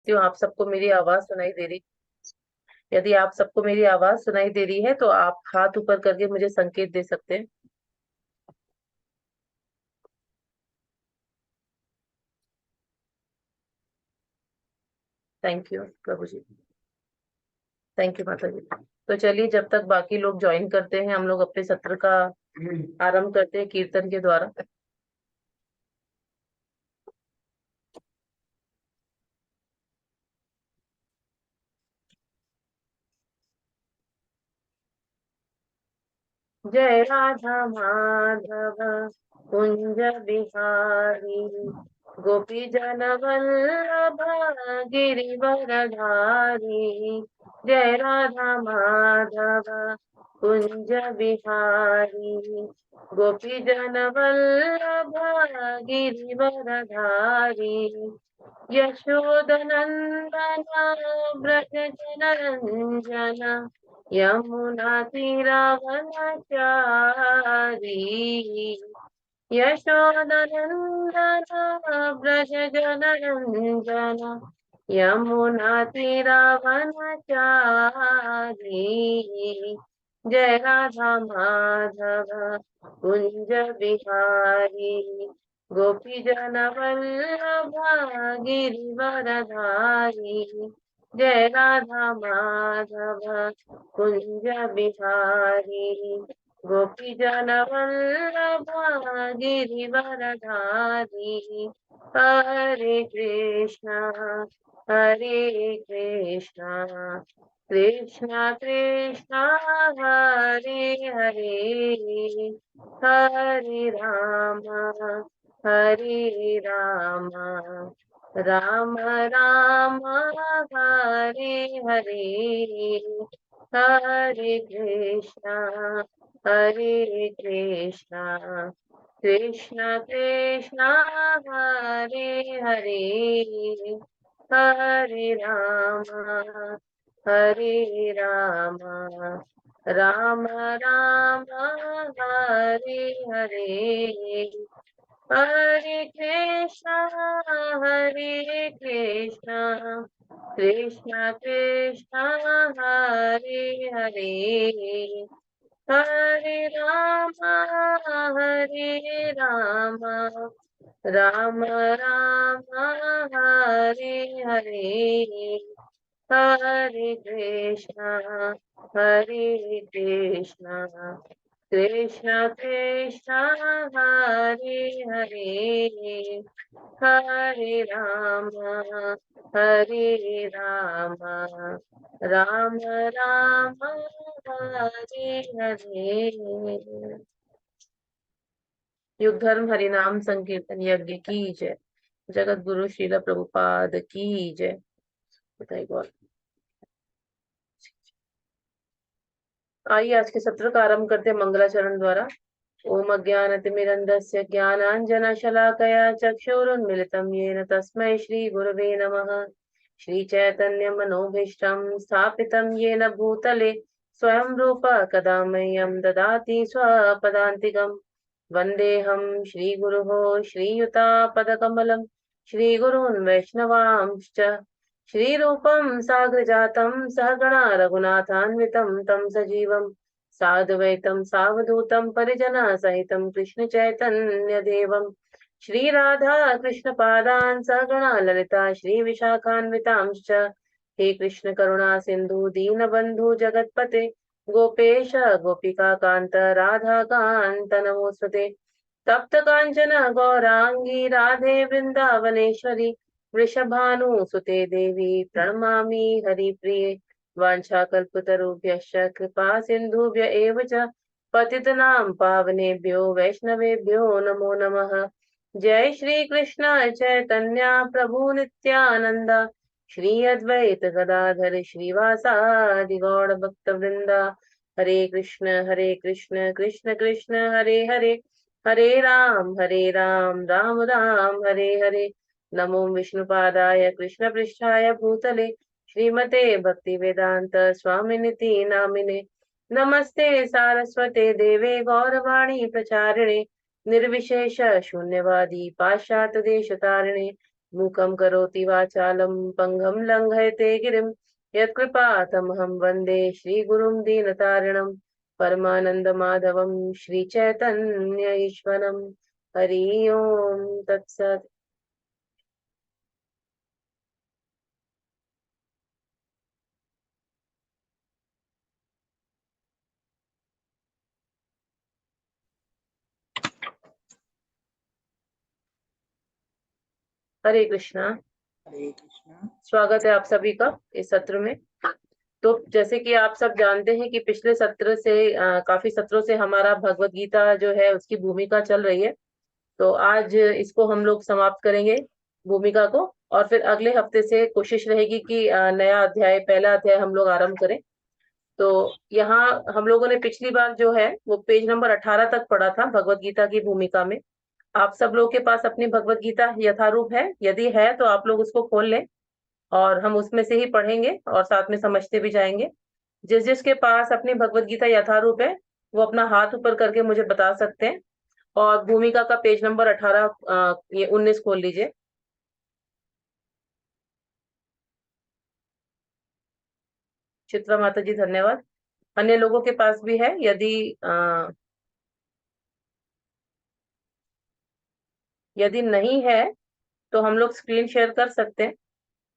क्यों आप सबको मेरी आवाज सुनाई दे रही? यदि आप सबको मेरी आवाज सुनाई दे रही है तो आप हाथ ऊपर करके मुझे संकेत दे सकते हैं। थैंक यू प्रभु जी। थैंक यू माता जी। तो चलिए, जब तक बाकी लोग ज्वाइन करते हैं हम लोग अपने सत्र का आरंभ करते हैं कीर्तन के द्वारा। जय राधा माधव कुंज बिहारी गोपी जन वल्लभ गिरिवरधारी। जय राधा माधव कुंज बिहारी गोपी जन वल्लभ गिरिवरधारी। यशोदनंदन व्रज जनरंजन यमुना तीरावनचारी। यशोदनंदन व्रज जनरंजन यमुना तीरावनचारी। जय राधा माधव कुंज बिहारी गोपी जन वल्लभ गिरिवरधारी। जय राधा माधव कुंज बिहारी गोपी जन वल्लभ गिरिवरधारी। हरे कृष्णा कृष्णा कृष्णा हरे हरे हरे राम राम राम हरे हरे। हरे कृष्णा कृष्णा कृष्णा हरे हरे हरे राम राम राम हरे हरे। हरे कृष्णा कृष्णा कृष्णा हरे हरे हरे राम राम राम हरे हरे। हरे कृष्णा कृष्णा कृष्णा हरे हरे हरे राम राम राम हरे हरे। युग धर्म हरिनाम संकीर्तन यज्ञ की जय। जगत गुरु श्रील प्रभुपाद की जय। बताइए गौर। आइए आज के सत्र का आरंभ करते हैं मंगलाचरण द्वारा। ओम अज्ञानतिमिरन्धस्य ज्ञानाञ्जनशलाकया चक्षुरुन्मिलितं येन तस्मै श्रीगुरवे नमः। श्रीचैतन्यमनोभीष्टं स्थापितं येन भूतले स्वयं रूप कदा मह्यं ददाति स्वपदान्तिकम्। वन्देऽहं श्रीगुरुः श्रीयुतापदकमलं श्रीगुरून् वैष्णवांश्च श्रीरूपं साग्रजातं सहगणा रघुनाथान्वितं तं सजीवं साद्वैतं सावधूतं परिजनसहितं कृष्ण चैतन्य देवं श्रीराधा कृष्णपादान् सहगणा ललिता श्रीविशाखान्वितांश्च। हे कृष्ण करुणा सिन्धु दीनबन्धु जगत्पते गोपेश गोपिका कांत राधा कांत नमोस्तुते। तप्त कांचन गौरांगी राधे वृंदावनेश्वरी वृषभानुसुते देवी प्रणमामि हरिप्रिये। वाञ्छाकल्पतरुभ्यश्च कृपा सिन्धुभ्य एव च पतितनां पावनेभ्यो वैष्णवेभ्यो नमो नमः। जय श्री कृष्ण चैतन्य प्रभु नित्यानंद श्री अद्वैत गदाधर श्रीवासादि गौड़ भक्त वृंदा। हरे कृष्ण कृष्ण कृष्ण हरे हरे हरे राम राम राम हरे हरे। नमो विष्णुपादाय कृष्ण पृष्ठाय भूतले श्रीमते भक्ति वेदांत स्वामिनिति नामिने। नमस्ते सारस्वते देवे गौरवाणी प्रचारिणे निर्विशेष शून्यवादी पाश्चात्य देश तारिणे। मूकं करोति वाचालं पंगं लंघयते गिरिं यत्कृपातमहं वन्दे श्रीगुरुं दीनतारिणं परमानन्दमाधवं श्रीचैतन्य ईश्वरं। हरि ओम तत्सत्। हरे कृष्णा। हरे कृष्णा। स्वागत है आप सभी का इस सत्र में। तो जैसे कि आप सब जानते हैं कि पिछले सत्र से काफी सत्रों से हमारा भगवत गीता जो है उसकी भूमिका चल रही है। तो आज इसको हम लोग समाप्त करेंगे भूमिका को, और फिर अगले हफ्ते से कोशिश रहेगी कि नया अध्याय, पहला अध्याय हम लोग आरंभ करें। तो यहाँ हम लोगों ने पिछली बार जो है वो पेज नंबर 18 तक पढ़ा था भगवत गीता की भूमिका में। आप सब लोग के पास अपनी भगवत गीता यथारूप है? यदि है तो आप लोग उसको खोल लें और हम उसमें से ही पढ़ेंगे और साथ में समझते भी जाएंगे। जिस जिसके पास अपनी भगवत गीता यथारूप है वो अपना हाथ ऊपर करके मुझे बता सकते हैं। और भूमिका का पेज नंबर 18 ये 19 खोल लीजिए। चित्रा माता जी धन्यवाद। अन्य लोगों के पास भी है? यदि नहीं है तो हम लोग स्क्रीन शेयर कर सकते हैं।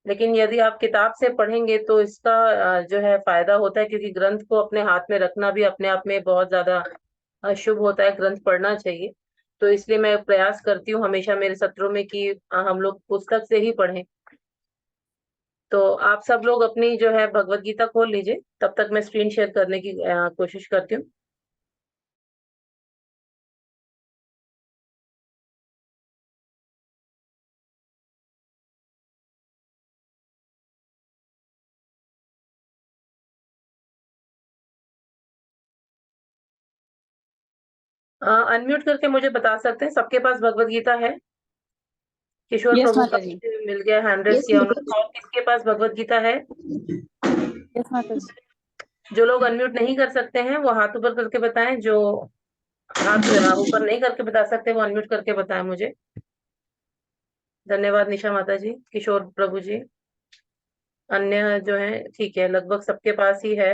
लेकिन यदि आप किताब से पढ़ेंगे तो इसका जो है फायदा होता है, क्योंकि ग्रंथ को अपने हाथ में रखना भी अपने आप में बहुत ज्यादा शुभ होता है। ग्रंथ पढ़ना चाहिए। तो इसलिए मैं प्रयास करती हूँ हमेशा मेरे सत्रों में कि हम लोग पुस्तक से ही पढ़ें। तो आप सब लोग अपनी जो है भगवत गीता खोल लीजिए, तब तक मैं स्क्रीन शेयर करने की कोशिश करती हूँ। अनम्यूट करके मुझे बता सकते हैं सबके पास भगवत गीता है? किशोर यस प्रभु का माता जी। मुझे मिल गया, हैंड रेस यस किया माता उन्होंने। और किसके पास भगवत गीता है? यस माता जी। जो लोग अनम्यूट नहीं कर सकते हैं वो हाथ ऊपर करके बताएं। जो हाथ ऊपर नहीं करके बता सकते वो अनम्यूट करके बताएं मुझे। धन्यवाद निशा माता जी, किशोर प्रभु जी। अन्य जो है ठीक है, लगभग सबके पास ही है।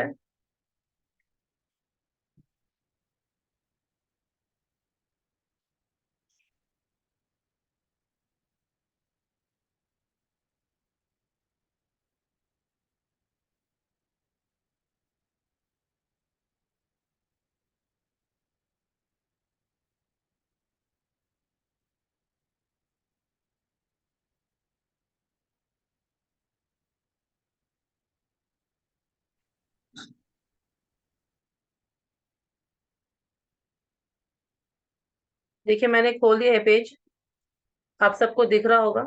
देखिए मैंने खोल दिया है पेज, आप सबको दिख रहा होगा।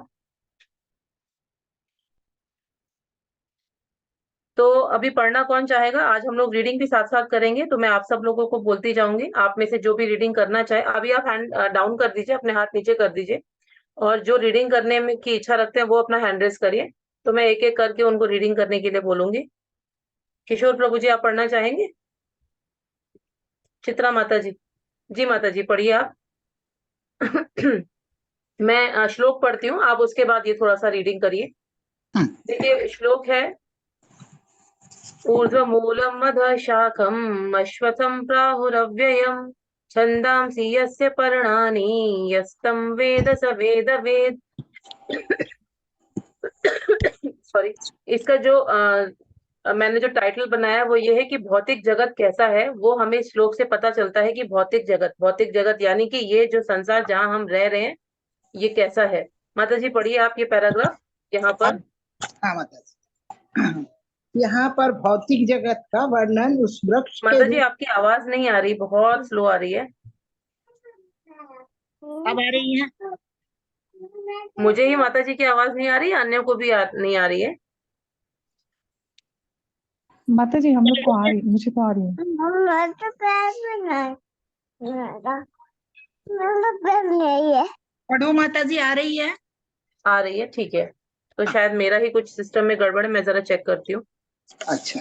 तो अभी पढ़ना कौन चाहेगा? आज हम लोग रीडिंग भी साथ साथ करेंगे, तो मैं आप सब लोगों को बोलती जाऊंगी। आप में से जो भी रीडिंग करना चाहे अभी आप हैंड डाउन कर दीजिए, अपने हाथ नीचे कर दीजिए। और जो रीडिंग करने में की इच्छा रखते हैं वो अपना हैंड रेस करिए, तो मैं एक एक करके उनको रीडिंग करने के लिए बोलूंगी। किशोर प्रभु जी आप पढ़ना चाहेंगे? चित्रा माता जी? जी माता जी पढ़िए आप। मैं श्लोक पढ़ती हूँ, आप उसके बाद ये थोड़ा सा रीडिंग करिए। देखिए श्लोक है, ऊर्ध्वमूलम् अधः शाखम् अश्वत्थम् प्राहुरव्ययम् छन्दांसि यस्य पर्णानि यस्तं वेद स वेदवेद। सॉरी। इसका जो मैंने जो टाइटल बनाया वो ये है कि भौतिक जगत कैसा है। वो हमें इस श्लोक से पता चलता है कि भौतिक जगत यानी कि ये जो संसार जहाँ हम रह रहे हैं ये कैसा है। माता जी पढ़िए आप ये पैराग्राफ यहाँ पर। हाँ माता जी। यहाँ पर भौतिक जगत का वर्णन उस वृक्ष के माता जी रूप। आपकी आवाज नहीं आ रही, बहुत स्लो आ रही है। अब आ रही है? मुझे ही माता जी की आवाज नहीं आ रही, अन्य को भी नहीं आ रही है। माता जी हम लोग को आ रही, मुझे तो आ रही है। पढ़ो माता जी, आ रही है? आ रही है, ठीक है। तो शायद मेरा ही कुछ सिस्टम में गड़बड़ है, मैं जरा चेक करती हूँ। अच्छा।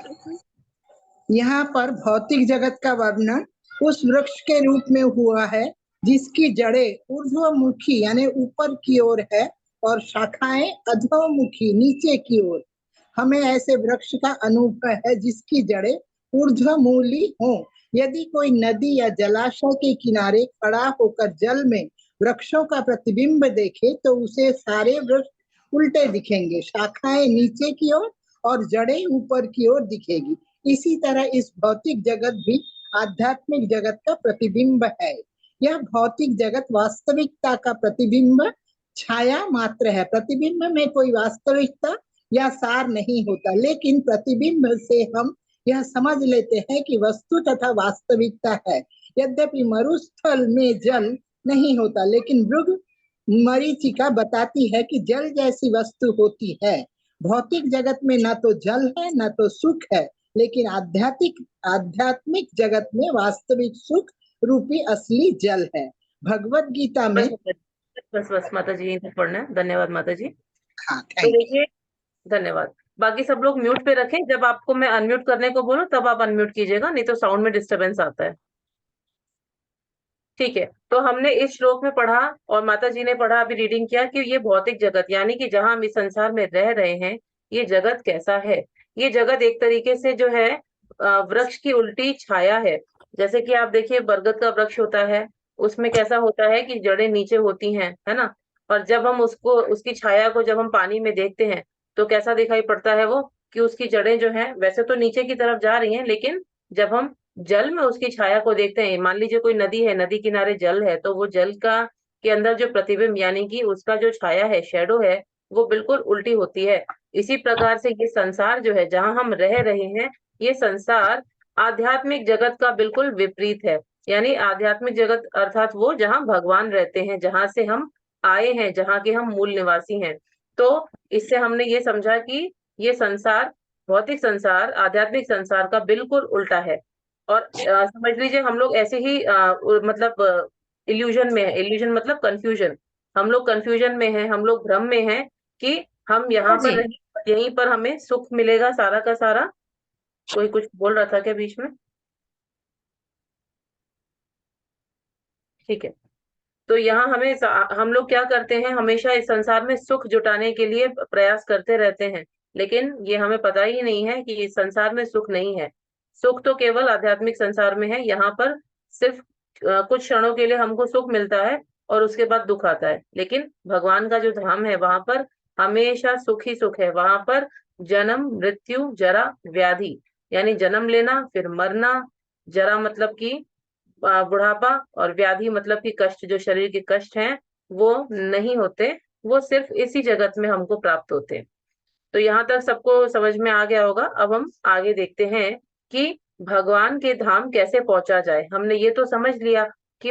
यहाँ पर भौतिक जगत का वर्णन उस वृक्ष के रूप में हुआ है जिसकी जड़ें ऊर्ध्वमुखी यानी ऊपर की ओर है और शाखाएं अधोमुखी नीचे की ओर। हमें ऐसे वृक्ष का अनुभव है जिसकी जड़ें ऊर्ध्वमूली हों। यदि कोई नदी या जलाशय के किनारे खड़ा होकर जल में वृक्षों का प्रतिबिंब देखे तो उसे सारे वृक्ष उल्टे दिखेंगे, शाखाएं नीचे की ओर और जड़ें ऊपर की ओर दिखेगी। इसी तरह इस भौतिक जगत भी आध्यात्मिक जगत का प्रतिबिंब है। यह भौतिक जगत वास्तविकता का प्रतिबिंब छाया मात्र है। प्रतिबिंब में कोई वास्तविकता या सार नहीं होता, लेकिन प्रतिबिंब से हम यह समझ लेते हैं कि वस्तु तथा वास्तविकता है। यद्यपि मरुस्थल में जल नहीं होता, लेकिन भृगु मरीचिका बताती है कि जल जैसी वस्तु होती है। भौतिक जगत में न तो जल है न तो सुख है, लेकिन आध्यात्मिक जगत में वास्तविक सुख रूपी असली जल है। भगवत गीता में बस माता जी यहीं तक पढ़ना है। धन्यवाद माता जी। हाँ, तो थैंक यू। देखिए, धन्यवाद। बाकी सब लोग म्यूट पे रखें, जब आपको मैं अनम्यूट करने को बोलूं तब आप अनम्यूट कीजिएगा, नहीं तो साउंड में डिस्टरबेंस आता है। ठीक है, तो हमने इस श्लोक में पढ़ा और माता जी ने पढ़ा, अभी रीडिंग किया कि ये भौतिक जगत यानी कि जहां हम इस संसार में रह रहे हैं, ये जगत कैसा है। ये जगत एक तरीके से जो है वृक्ष की उल्टी छाया है। जैसे कि आप देखिए, बरगद का वृक्ष होता है, उसमें कैसा होता है कि जड़ें नीचे होती हैं, है ना। और जब हम उसकी छाया को जब हम पानी में देखते हैं तो कैसा दिखाई पड़ता है वो, कि उसकी जड़ें जो है वैसे तो नीचे की तरफ जा रही हैं, लेकिन जब हम जल में उसकी छाया को देखते हैं, मान लीजिए कोई नदी है, नदी किनारे जल है, तो वो जल का के अंदर जो प्रतिबिंब यानी कि उसका जो छाया है, शेडो है, वो बिल्कुल उल्टी होती है। इसी प्रकार से ये संसार जो है जहां हम रह रहे हैं, ये संसार आध्यात्मिक जगत का बिल्कुल विपरीत है। यानी आध्यात्मिक जगत अर्थात वो जहां भगवान रहते हैं, जहां से हम आए हैं, जहां के हम मूल निवासी हैं। तो इससे हमने ये समझा कि ये संसार, भौतिक संसार आध्यात्मिक संसार का बिल्कुल उल्टा है। और समझ लीजिए हम लोग ऐसे ही मतलब इल्यूजन में है। इल्यूजन मतलब कंफ्यूजन। हम लोग कंफ्यूजन में हैं, हम लोग भ्रम में हैं कि हम यहाँ पर रहें, यहीं पर हमें सुख मिलेगा सारा का सारा। कोई कुछ बोल रहा था क्या बीच में? ठीक है, तो यहाँ हम लोग क्या करते हैं, हमेशा इस संसार में सुख जुटाने के लिए प्रयास करते रहते हैं, लेकिन ये हमें पता ही नहीं है कि इस संसार में सुख नहीं है। सुख तो केवल आध्यात्मिक संसार में है। यहाँ पर सिर्फ कुछ क्षणों के लिए हमको सुख मिलता है और उसके बाद दुख आता है, लेकिन भगवान का जो धाम है वहां पर हमेशा सुख ही सुख है। वहां पर जन्म मृत्यु जरा व्याधि यानी जन्म लेना फिर मरना, जरा मतलब कि बुढ़ापा, और व्याधि मतलब कि कष्ट, जो शरीर के कष्ट हैं वो नहीं होते, वो सिर्फ इसी जगत में हमको प्राप्त होते। तो यहाँ तक सबको समझ में आ गया होगा। अब हम आगे देखते हैं कि भगवान के धाम कैसे पहुंचा जाए। हमने ये तो समझ लिया कि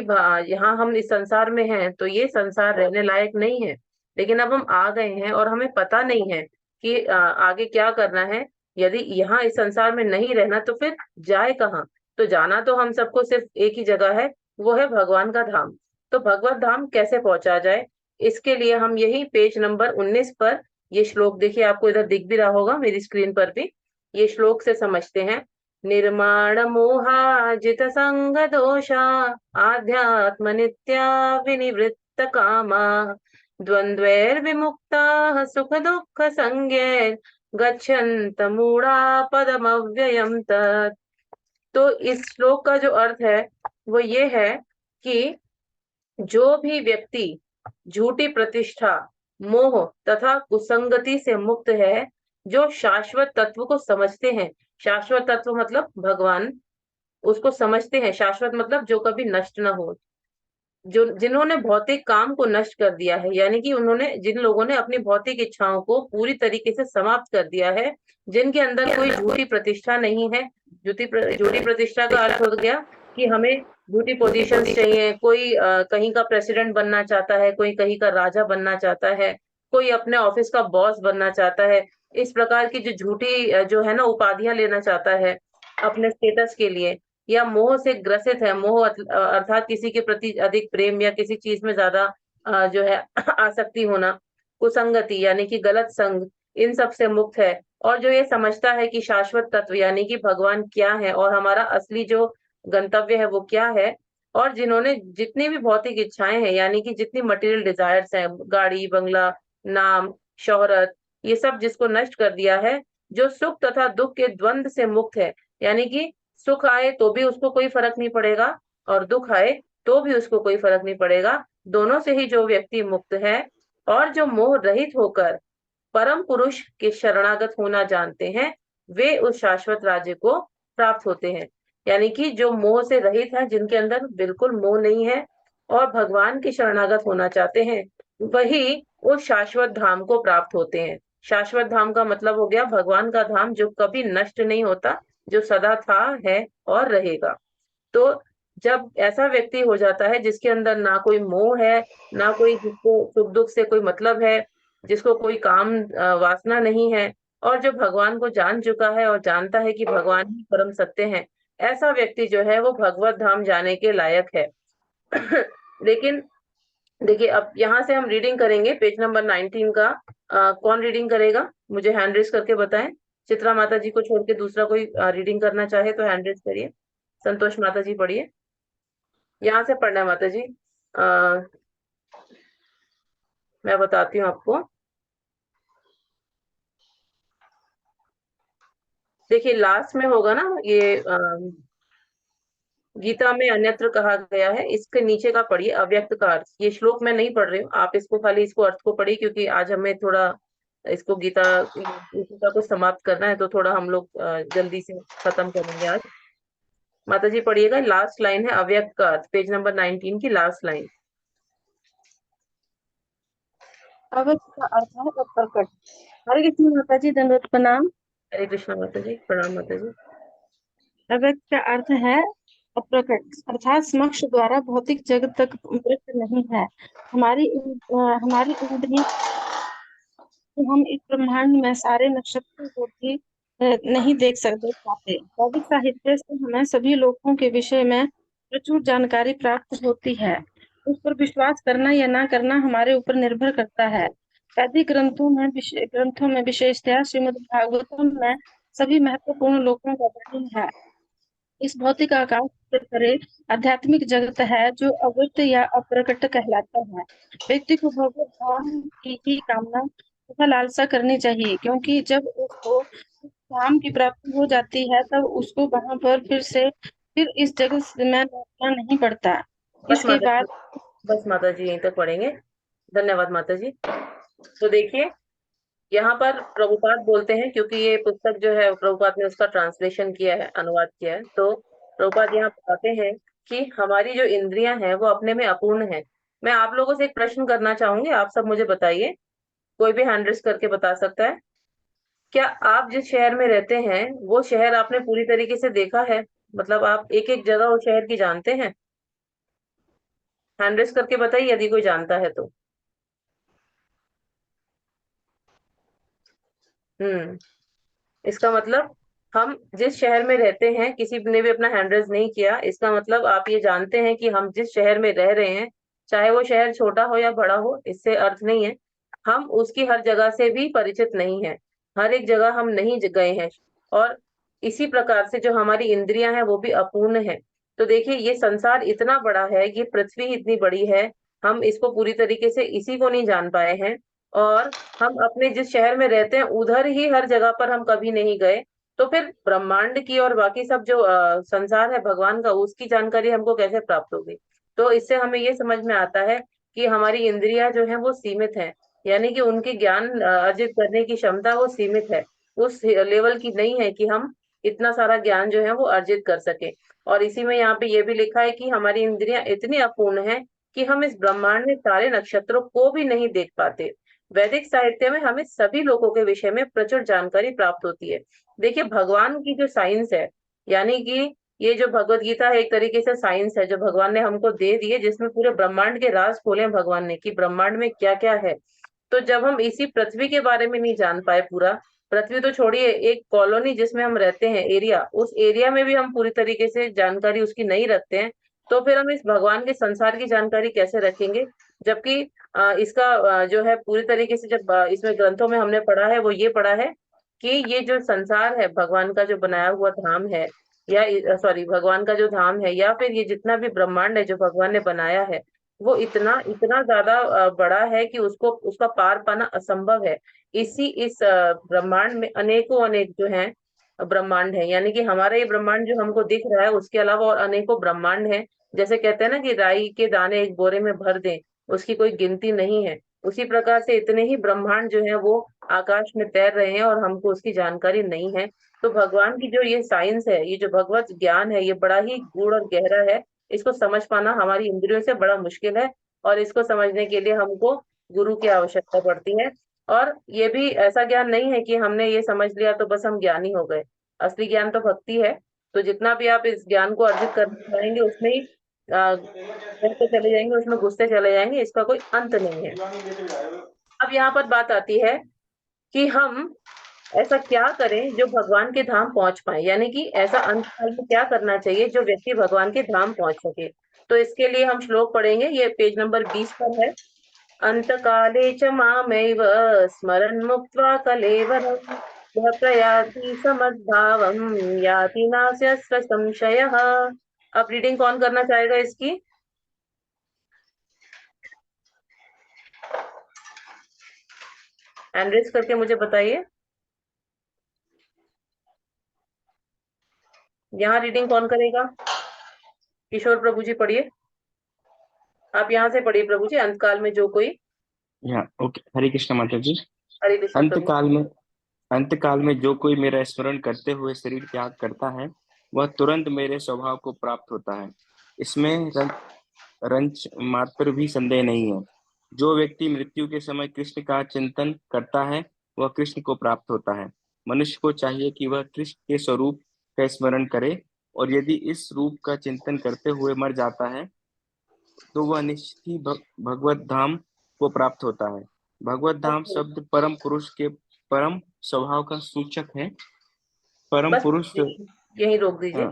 यहाँ हम इस संसार में हैं तो ये संसार रहने लायक नहीं है, लेकिन अब हम आ गए हैं और हमें पता नहीं है कि आगे क्या करना है। यदि यहाँ इस संसार में नहीं रहना तो फिर जाए कहाँ। तो जाना तो हम सबको सिर्फ एक ही जगह है, वो है भगवान का धाम। तो भगवत धाम कैसे पहुंचा जाए, इसके लिए हम यही पेज नंबर 19 पर ये श्लोक देखिए, आपको इधर दिख भी रहा होगा मेरी स्क्रीन पर भी, ये श्लोक से समझते हैं। निर्माण मोहाजित संग दोषा आध्यात्म नित्या विनिवृत्त कामा द्वंद्वैर्विमुक्ताः सुख दुःख संज्ञैर् गच्छन्त मूढ़ा पदमव्ययम् तत्। तो इस श्लोक का जो अर्थ है वो ये है कि जो भी व्यक्ति झूठी प्रतिष्ठा, मोह तथा कुसंगति से मुक्त है, जो शाश्वत तत्व को समझते हैं, शाश्वत तत्व मतलब भगवान, उसको समझते हैं। शाश्वत मतलब जो कभी नष्ट न हो, जो जिन्होंने भौतिक काम को नष्ट कर दिया है, यानी कि जिन लोगों ने अपनी भौतिक इच्छाओं को पूरी तरीके से समाप्त कर दिया है, जिनके अंदर कोई झूठी प्रतिष्ठा नहीं है। झूठी प्रतिष्ठा का अर्थ हो गया कि हमें झूठी पोजीशंस चाहिए। कोई कहीं का प्रेसिडेंट बनना चाहता है, कोई कहीं का राजा बनना चाहता है, कोई अपने ऑफिस का बॉस बनना चाहता है। इस प्रकार की जो झूठी जो है ना उपाधियां लेना चाहता है अपने स्टेटस के लिए, या मोह से ग्रसित है। मोह अर्थात किसी के प्रति अधिक प्रेम या किसी चीज में ज्यादा जो है आसक्ति होना। कुसंगति यानी कि गलत संग, इन सब से मुक्त है। और जो ये समझता है कि शाश्वत तत्व यानी कि भगवान क्या है और हमारा असली जो गंतव्य है वो क्या है, और जिन्होंने जितनी भी भौतिक इच्छाएं हैं यानी कि जितनी मटेरियल डिजायर्स हैं, गाड़ी बंगला नाम, शोहरत, ये सब जिसको नष्ट कर दिया है, जो सुख तथा दुख के द्वंद से मुक्त है, यानी कि सुख आए तो भी उसको कोई फर्क नहीं पड़ेगा और दुख आए तो भी उसको कोई फर्क नहीं पड़ेगा, दोनों से ही जो व्यक्ति मुक्त है और जो मोह रहित होकर परम पुरुष के शरणागत होना जानते हैं, वे उस शाश्वत राज्य को प्राप्त होते हैं। यानी कि जो मोह से रहित है, जिनके अंदर बिल्कुल मोह नहीं है और भगवान के शरणागत होना चाहते हैं, वही उस शाश्वत धाम को प्राप्त होते हैं। शाश्वत धाम का मतलब हो गया भगवान का धाम, जो कभी नष्ट नहीं होता, जो सदा था, है और रहेगा। तो जब ऐसा व्यक्ति हो जाता है जिसके अंदर ना कोई मोह है, ना कोई जिसको सुख दुख से कोई मतलब है, जिसको कोई काम वासना नहीं है, और जो भगवान को जान चुका है और जानता है कि भगवान ही परम सत्य है, ऐसा व्यक्ति जो है वो भगवत धाम जाने के लायक है। लेकिन देखिए, अब यहाँ से हम रीडिंग करेंगे पेज नंबर 19 का। कौन रीडिंग करेगा, मुझे हैंड रेस करके बताएं। चित्रा माता जी को छोड़ के दूसरा कोई रीडिंग करना चाहे तो हैंड रेस करिए। संतोष माता जी पढ़िए, यहाँ से पढ़ना है माता जी। मैं बताती हूँ आपको। देखिए लास्ट में होगा ना ये, गीता में अन्यत्र कहा गया है, इसके नीचे का पढ़िए, अव्यक्त का अर्थ। ये श्लोक मैं नहीं पढ़ रही हूँ, आप इसको खाली इसको अर्थ को पढ़िए, क्योंकि आज हमें थोड़ा इसको गीता को समाप्त करना है, तो थोड़ा हम लोग जल्दी से खत्म करेंगे आज। माता जी पढ़िएगा, लास्ट लाइन है अव्यक्त का अर्थ, पेज नंबर 19 की लास्ट लाइन। अव्यक्त का अर्थ है अप्रकट। हरे कृष्ण माता जी, दंडवत प्रणाम। हरे कृष्ण माता जी, प्रणाम माता जी। अव्यक्त का अर्थ है अप्रकट, अर्थात समक्ष द्वारा भौतिक जगत तक व्यक्त नहीं है। हमारी इंद्रियों, हम इस ब्रह्मांड में सारे नक्षत्रों को भी नहीं देख पाते। वैदिक साहित्य से हमें सभी लोकों के विषय में प्रचुर जानकारी प्राप्त होती है। उस पर विश्वास करना या ना करना हमारे ऊपर निर्भर करता है। वैदिक ग्रंथों में विशेषतया श्रीमद् भागवतम में सभी महत्वपूर्ण लोकों का वर्णन है। इस भौतिक आकाश से परे आध्यात्मिक जगत है, जो अव्यक्त या अप्रकट कहलाता है। व्यक्ति को भगवत धाम की ही कामना तथा लालसा करनी चाहिए, क्योंकि जब उसको उस धाम की प्राप्ति हो जाती है, तब उसको वहां पर फिर इस जगत में लौटना नहीं पड़ता। बस इसके माता जी, बाद बस माता जी यहीं तक पढ़ेंगे। धन्यवाद माता जी। तो देखिए, यहाँ पर प्रभुपाद बोलते हैं, क्योंकि ये पुस्तक जो है प्रभुपाद ने उसका ट्रांसलेशन किया है, अनुवाद किया है, तो प्रभुपाद यहाँ बताते हैं कि हमारी जो इंद्रियां हैं वो अपने में अपूर्ण है। मैं आप लोगों से एक प्रश्न करना चाहूंगी, आप सब मुझे बताइए, कोई भी हैंड रेस करके बता सकता है। क्या आप जिस शहर में रहते हैं वो शहर आपने पूरी तरीके से देखा है? मतलब आप एक एक जगह उस शहर की जानते हैं? हैंड रेस करके बताइए यदि कोई जानता है तो। इसका मतलब हम जिस शहर में रहते हैं, किसी ने भी अपना हैंड रेज नहीं किया, इसका मतलब आप ये जानते हैं कि हम जिस शहर में रह रहे हैं, चाहे वो शहर छोटा हो या बड़ा हो, इससे अर्थ नहीं है हम उसकी हर जगह से भी परिचित नहीं है, हर एक जगह हम नहीं गए हैं। और इसी प्रकार से जो हमारी इंद्रियां हैं वो भी अपूर्ण है। तो देखिए, ये संसार इतना बड़ा है, ये पृथ्वी इतनी बड़ी है, हम इसको पूरी तरीके से इसी को नहीं जान पाए हैं। और हम अपने जिस शहर में रहते हैं उधर ही हर जगह पर हम कभी नहीं गए, तो फिर ब्रह्मांड की और बाकी सब जो संसार है भगवान का, उसकी जानकारी हमको कैसे प्राप्त होगी? तो इससे हमें ये समझ में आता है कि हमारी इंद्रियां जो है वो सीमित है, यानी कि उनकी ज्ञान अर्जित करने की क्षमता वो सीमित है, उस लेवल की नहीं है कि हम इतना सारा ज्ञान जो है वो अर्जित कर सके। और इसी में यहाँ पे ये भी लिखा है कि हमारी इंद्रियां इतनी अपूर्ण है कि हम इस ब्रह्मांड में सारे नक्षत्रों को भी नहीं देख पाते। वैदिक साहित्य में हमें सभी लोगों के विषय में प्रचुर जानकारी प्राप्त होती है। देखिए, भगवान की जो साइंस है, यानी कि ये जो भगवत गीता है एक तरीके से साइंस है जो भगवान ने हमको दे दी है, जिसमें पूरे ब्रह्मांड के राज खोले हैं भगवान ने कि ब्रह्मांड में क्या क्या है। तो जब हम इसी पृथ्वी के बारे में नहीं जान पाए, पूरा पृथ्वी तो छोड़िए, एक कॉलोनी जिसमें हम रहते हैं, एरिया, उस एरिया में भी हम पूरी तरीके से जानकारी उसकी नहीं रखते हैं, तो फिर हम इस भगवान के संसार की जानकारी कैसे रखेंगे? जबकि इसका जो है पूरी तरीके से, जब इसमें ग्रंथों में हमने पढ़ा है, वो ये पढ़ा है कि ये जो संसार है भगवान का जो बनाया हुआ धाम है, या सॉरी भगवान का जो धाम है, या फिर ये जितना भी ब्रह्मांड है जो भगवान ने बनाया है, वो इतना इतना ज्यादा बड़ा है कि उसको उसका पार पाना असंभव है। इस ब्रह्मांड में अनेकों अनेक जो हैं ब्रह्मांड है, यानी कि हमारा ये ब्रह्मांड जो हमको दिख रहा है उसके अलावा और अनेकों ब्रह्मांड है। जैसे कहते हैं ना कि राई के दाने एक बोरे में भर दें, उसकी कोई गिनती नहीं है। उसी प्रकार से इतने ही ब्रह्मांड जो है वो आकाश में तैर रहे हैं और हमको उसकी जानकारी नहीं है। तो भगवान की जो ये साइंस है, ये जो भगवत ज्ञान है, ये बड़ा ही गूढ़ और गहरा है। इसको समझ पाना हमारी इंद्रियों से बड़ा मुश्किल है, और इसको समझने के लिए हमको गुरु की आवश्यकता पड़ती है। और ये भी ऐसा ज्ञान नहीं है कि हमने ये समझ लिया तो बस हम ज्ञानी हो गए। असली ज्ञान तो भक्ति है। तो जितना भी आप इस ज्ञान को अर्जित करते जाएंगे उसमें ही बढ़ते चले जाएंगे, उसमें घुसते चले जाएंगे, इसका कोई अंत नहीं है। अब यहाँ पर बात आती है कि हम ऐसा क्या करें जो भगवान के धाम पहुंच पाए, यानी कि ऐसा अंत काल में क्या करना चाहिए जो व्यक्ति भगवान के धाम पहुंच सके। तो इसके लिए हम श्लोक पढ़ेंगे, ये पेज नंबर 20 पर है। अंत काले च मामैव स्मरन् मुक्त्वा कलेवरम् यः प्रयाति समद्भावम् याति नास्यस्य संशयः। अब रीडिंग कौन करना चाहेगा इसकी? हैंड रेज करके मुझे बताइए। यहाँ रीडिंग कौन करेगा? किशोर प्रभु जी पढ़िए, आप यहाँ से पढ़िए प्रभु जी। अंतकाल में जो कोई, या ओके, हरे कृष्ण माता जी। हरे कृष्ण प्रभु। अंत काल में जो कोई मेरा स्मरण करते हुए शरीर त्याग करता है वह तुरंत मेरे स्वभाव को प्राप्त होता है। इसमें रंच मात्र भी संदेह नहीं है। जो व्यक्ति मृत्यु के समय कृष्ण का चिंतन करता है वह कृष्ण को प्राप्त होता है। मनुष्य को चाहिए कि वह कृष्ण के स्वरूप का स्मरण करे, और यदि इस रूप का चिंतन करते हुए मर जाता है तो वह निश्चित ही भगवत धाम को प्राप्त होता है। भगवत धाम ओके, शब्द परम पुरुष के परम स्वभाव का सूचक है। परम बस पुरुष। यही रोक दीजिए।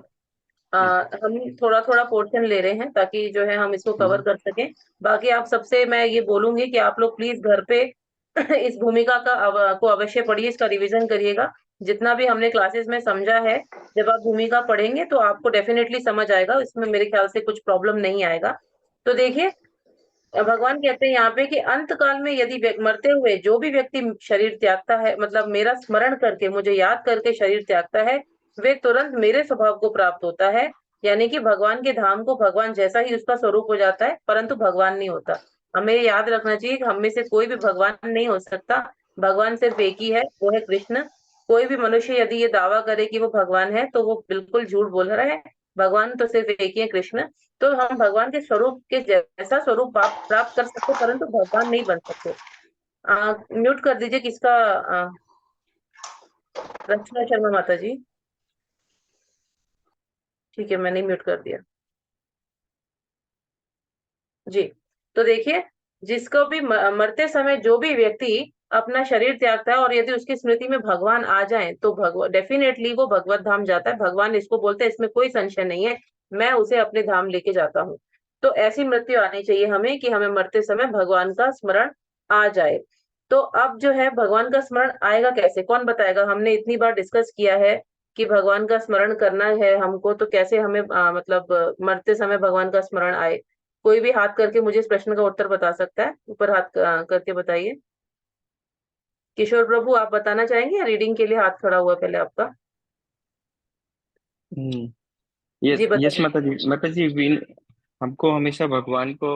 हाँ, हम थोड़ा थोड़ा पोर्शन ले रहे हैं ताकि जो है हम इसको कवर कर सकें। बाकी आप सबसे मैं ये बोलूंगी कि आप लोग प्लीज घर पे इस भूमिका को अवश्य पढ़िए, इसका रिवीजन करिएगा। जितना भी हमने क्लासेस में समझा है, जब आप भूमिका पढ़ेंगे तो आपको डेफिनेटली समझ आएगा, इसमें मेरे ख्याल से कुछ प्रॉब्लम नहीं आएगा। तो देखिए, भगवान कहते हैं यहाँ पे कि अंत काल में यदि मरते हुए जो भी व्यक्ति शरीर त्यागता है, मतलब मेरा स्मरण करके, मुझे याद करके शरीर त्यागता है, वे तुरंत मेरे स्वभाव को प्राप्त होता है। यानी कि भगवान के धाम को, भगवान जैसा ही उसका स्वरूप हो जाता है, परंतु भगवान नहीं होता। हमें ये याद रखना चाहिए कि हम में से कोई भी भगवान नहीं हो सकता। भगवान सिर्फ एक ही है, वो है कृष्ण। कोई भी मनुष्य यदि ये दावा करे कि वो भगवान है तो वो बिल्कुल झूठ बोल रहा है। भगवान तो सिर्फ एक ही है, कृष्ण। तो हम भगवान के स्वरूप के जैसा स्वरूप प्राप्त कर सकते, परंतु भगवान नहीं बन सकते। म्यूट कर दीजिए किसका, रचना शर्मा माता जी। ठीक है, मैंने म्यूट कर दिया जी। तो देखिए, जिसको भी मरते समय जो भी व्यक्ति अपना शरीर त्यागता है और यदि उसकी स्मृति में भगवान आ जाए तो भगवान डेफिनेटली वो भगवत धाम जाता है। भगवान इसको बोलते हैं, इसमें कोई संशय नहीं है, मैं उसे अपने धाम लेके जाता हूँ। तो ऐसी मृत्यु आनी चाहिए हमें कि हमें मरते समय भगवान का स्मरण आ जाए। तो अब जो है भगवान का स्मरण आएगा कैसे, कौन बताएगा? हमने इतनी बार डिस्कस किया है कि भगवान का स्मरण करना है हमको, तो कैसे हमें मतलब मरते समय भगवान का स्मरण आए? कोई भी हाथ करके मुझे इस प्रश्न का उत्तर बता सकता है? ऊपर हाथ करके बताइए। किशोर प्रभु, आप बताना चाहेंगे या रीडिंग के लिए हाथ खड़ा हुआ पहले आपका? जी यस बताइए। माता जी हमको हमेशा भगवान को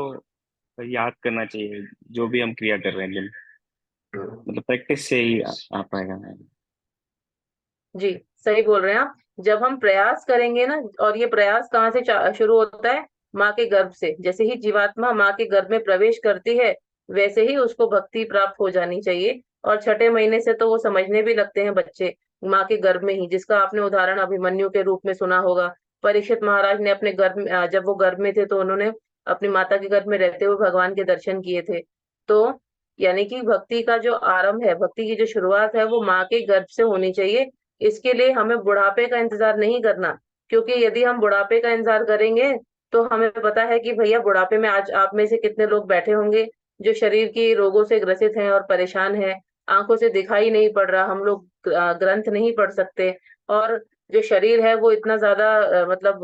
याद करना चाहिए जो भी हम क्रिया कर रहे हैं दिन, मतलब प्रैक्टिस से ही आ पाएगा। जी, सही बोल रहे हैं आप। जब हम प्रयास करेंगे ना, और ये प्रयास कहाँ से शुरू होता है? माँ के गर्भ से। जैसे ही जीवात्मा माँ के गर्भ में प्रवेश करती है, वैसे ही उसको भक्ति प्राप्त हो जानी चाहिए। और छठे महीने से तो वो समझने भी लगते हैं बच्चे, माँ के गर्भ में ही, जिसका आपने उदाहरण अभिमन्यु के रूप में सुना होगा। परीक्षित महाराज ने अपने गर्भ में, जब वो गर्भ में थे तो उन्होंने अपनी माता के गर्भ में रहते हुए भगवान के दर्शन किए थे। तो यानी कि भक्ति का जो आरंभ है, भक्ति की जो शुरुआत है, वो माँ के गर्भ से होनी चाहिए। इसके लिए हमें बुढ़ापे का इंतजार नहीं करना, क्योंकि यदि हम बुढ़ापे का इंतजार करेंगे तो हमें पता है कि भैया बुढ़ापे में आज आप में से कितने लोग बैठे होंगे जो शरीर की रोगों से ग्रसित हैं और परेशान हैं। आंखों से दिखाई नहीं पड़ रहा, हम लोग ग्रंथ नहीं पढ़ सकते, और जो शरीर है वो इतना ज्यादा मतलब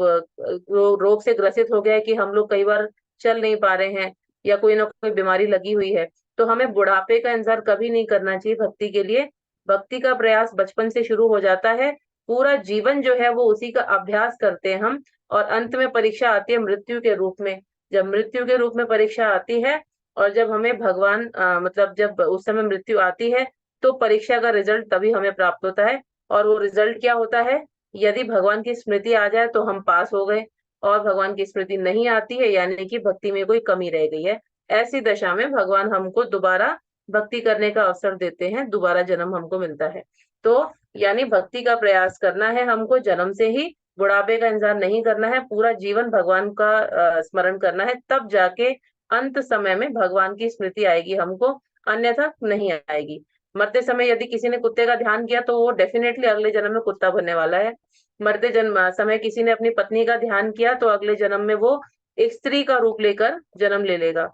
रोग से ग्रसित हो गया है कि हम लोग कई बार चल नहीं पा रहे हैं या कोई ना कोई बीमारी लगी हुई है, तो हमें बुढ़ापे का इंतजार कभी नहीं करना चाहिए भक्ति के लिए। भक्ति का प्रयास बचपन से शुरू हो जाता है, पूरा जीवन जो है वो उसी का अभ्यास करते हैं हम, और अंत में परीक्षा आती है मृत्यु के रूप में। जब मृत्यु के रूप में परीक्षा आती है और जब हमें भगवान मतलब जब उस समय मृत्यु आती है, तो परीक्षा का रिजल्ट तभी हमें प्राप्त होता है। और वो रिजल्ट क्या होता है? यदि भगवान की स्मृति आ जाए तो हम पास हो गए, और भगवान की स्मृति नहीं आती है यानी कि भक्ति में कोई कमी रह गई है। ऐसी दशा में भगवान हमको दोबारा भक्ति करने का अवसर देते हैं, दोबारा जन्म हमको मिलता है। तो यानी भक्ति का प्रयास करना है हमको जन्म से ही, बुढ़ापे का इंतजार नहीं करना है, पूरा जीवन भगवान का स्मरण करना है, तब जाके अंत समय में भगवान की स्मृति आएगी हमको, अन्यथा नहीं आएगी। मरते समय यदि किसी ने कुत्ते का ध्यान किया तो वो डेफिनेटली अगले जन्म में कुत्ता बनने वाला है। मरते जन्म समय किसी ने अपनी पत्नी का ध्यान किया तो अगले जन्म में वो एक स्त्री का रूप लेकर जन्म ले लेगा।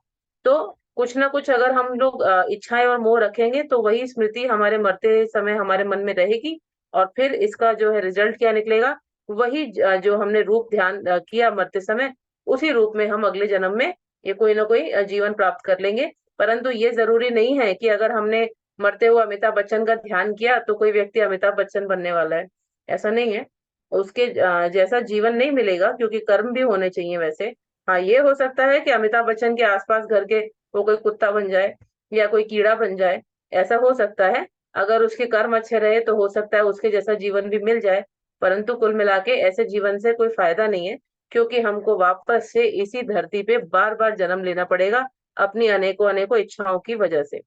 तो कुछ ना कुछ अगर हम लोग इच्छाएं और मोह रखेंगे तो वही स्मृति हमारे मरते समय हमारे मन में रहेगी, और फिर इसका जो है रिजल्ट क्या निकलेगा, वही जो हमने रूप ध्यान किया मरते समय, उसी रूप में हम अगले जन्म में ये कोई ना कोई जीवन प्राप्त कर लेंगे। परंतु ये जरूरी नहीं है कि अगर हमने मरते हुए अमिताभ बच्चन का ध्यान किया तो कोई व्यक्ति अमिताभ बच्चन बनने वाला है, ऐसा नहीं है। उसके जैसा जीवन नहीं मिलेगा, क्योंकि कर्म भी होने चाहिए वैसे। हाँ, ये हो सकता है कि अमिताभ बच्चन के आसपास घर के वो कोई कुत्ता बन जाए या कोई कीड़ा बन जाए, ऐसा हो सकता है। अगर उसके कर्म अच्छे रहे तो हो सकता है उसके जैसा जीवन भी मिल जाए, परंतु कुल मिला के ऐसे जीवन से कोई फायदा नहीं है, क्योंकि हमको वापस से इसी धरती पे बार बार जन्म लेना पड़ेगा अपनी अनेकों अनेकों इच्छाओं की वजह से।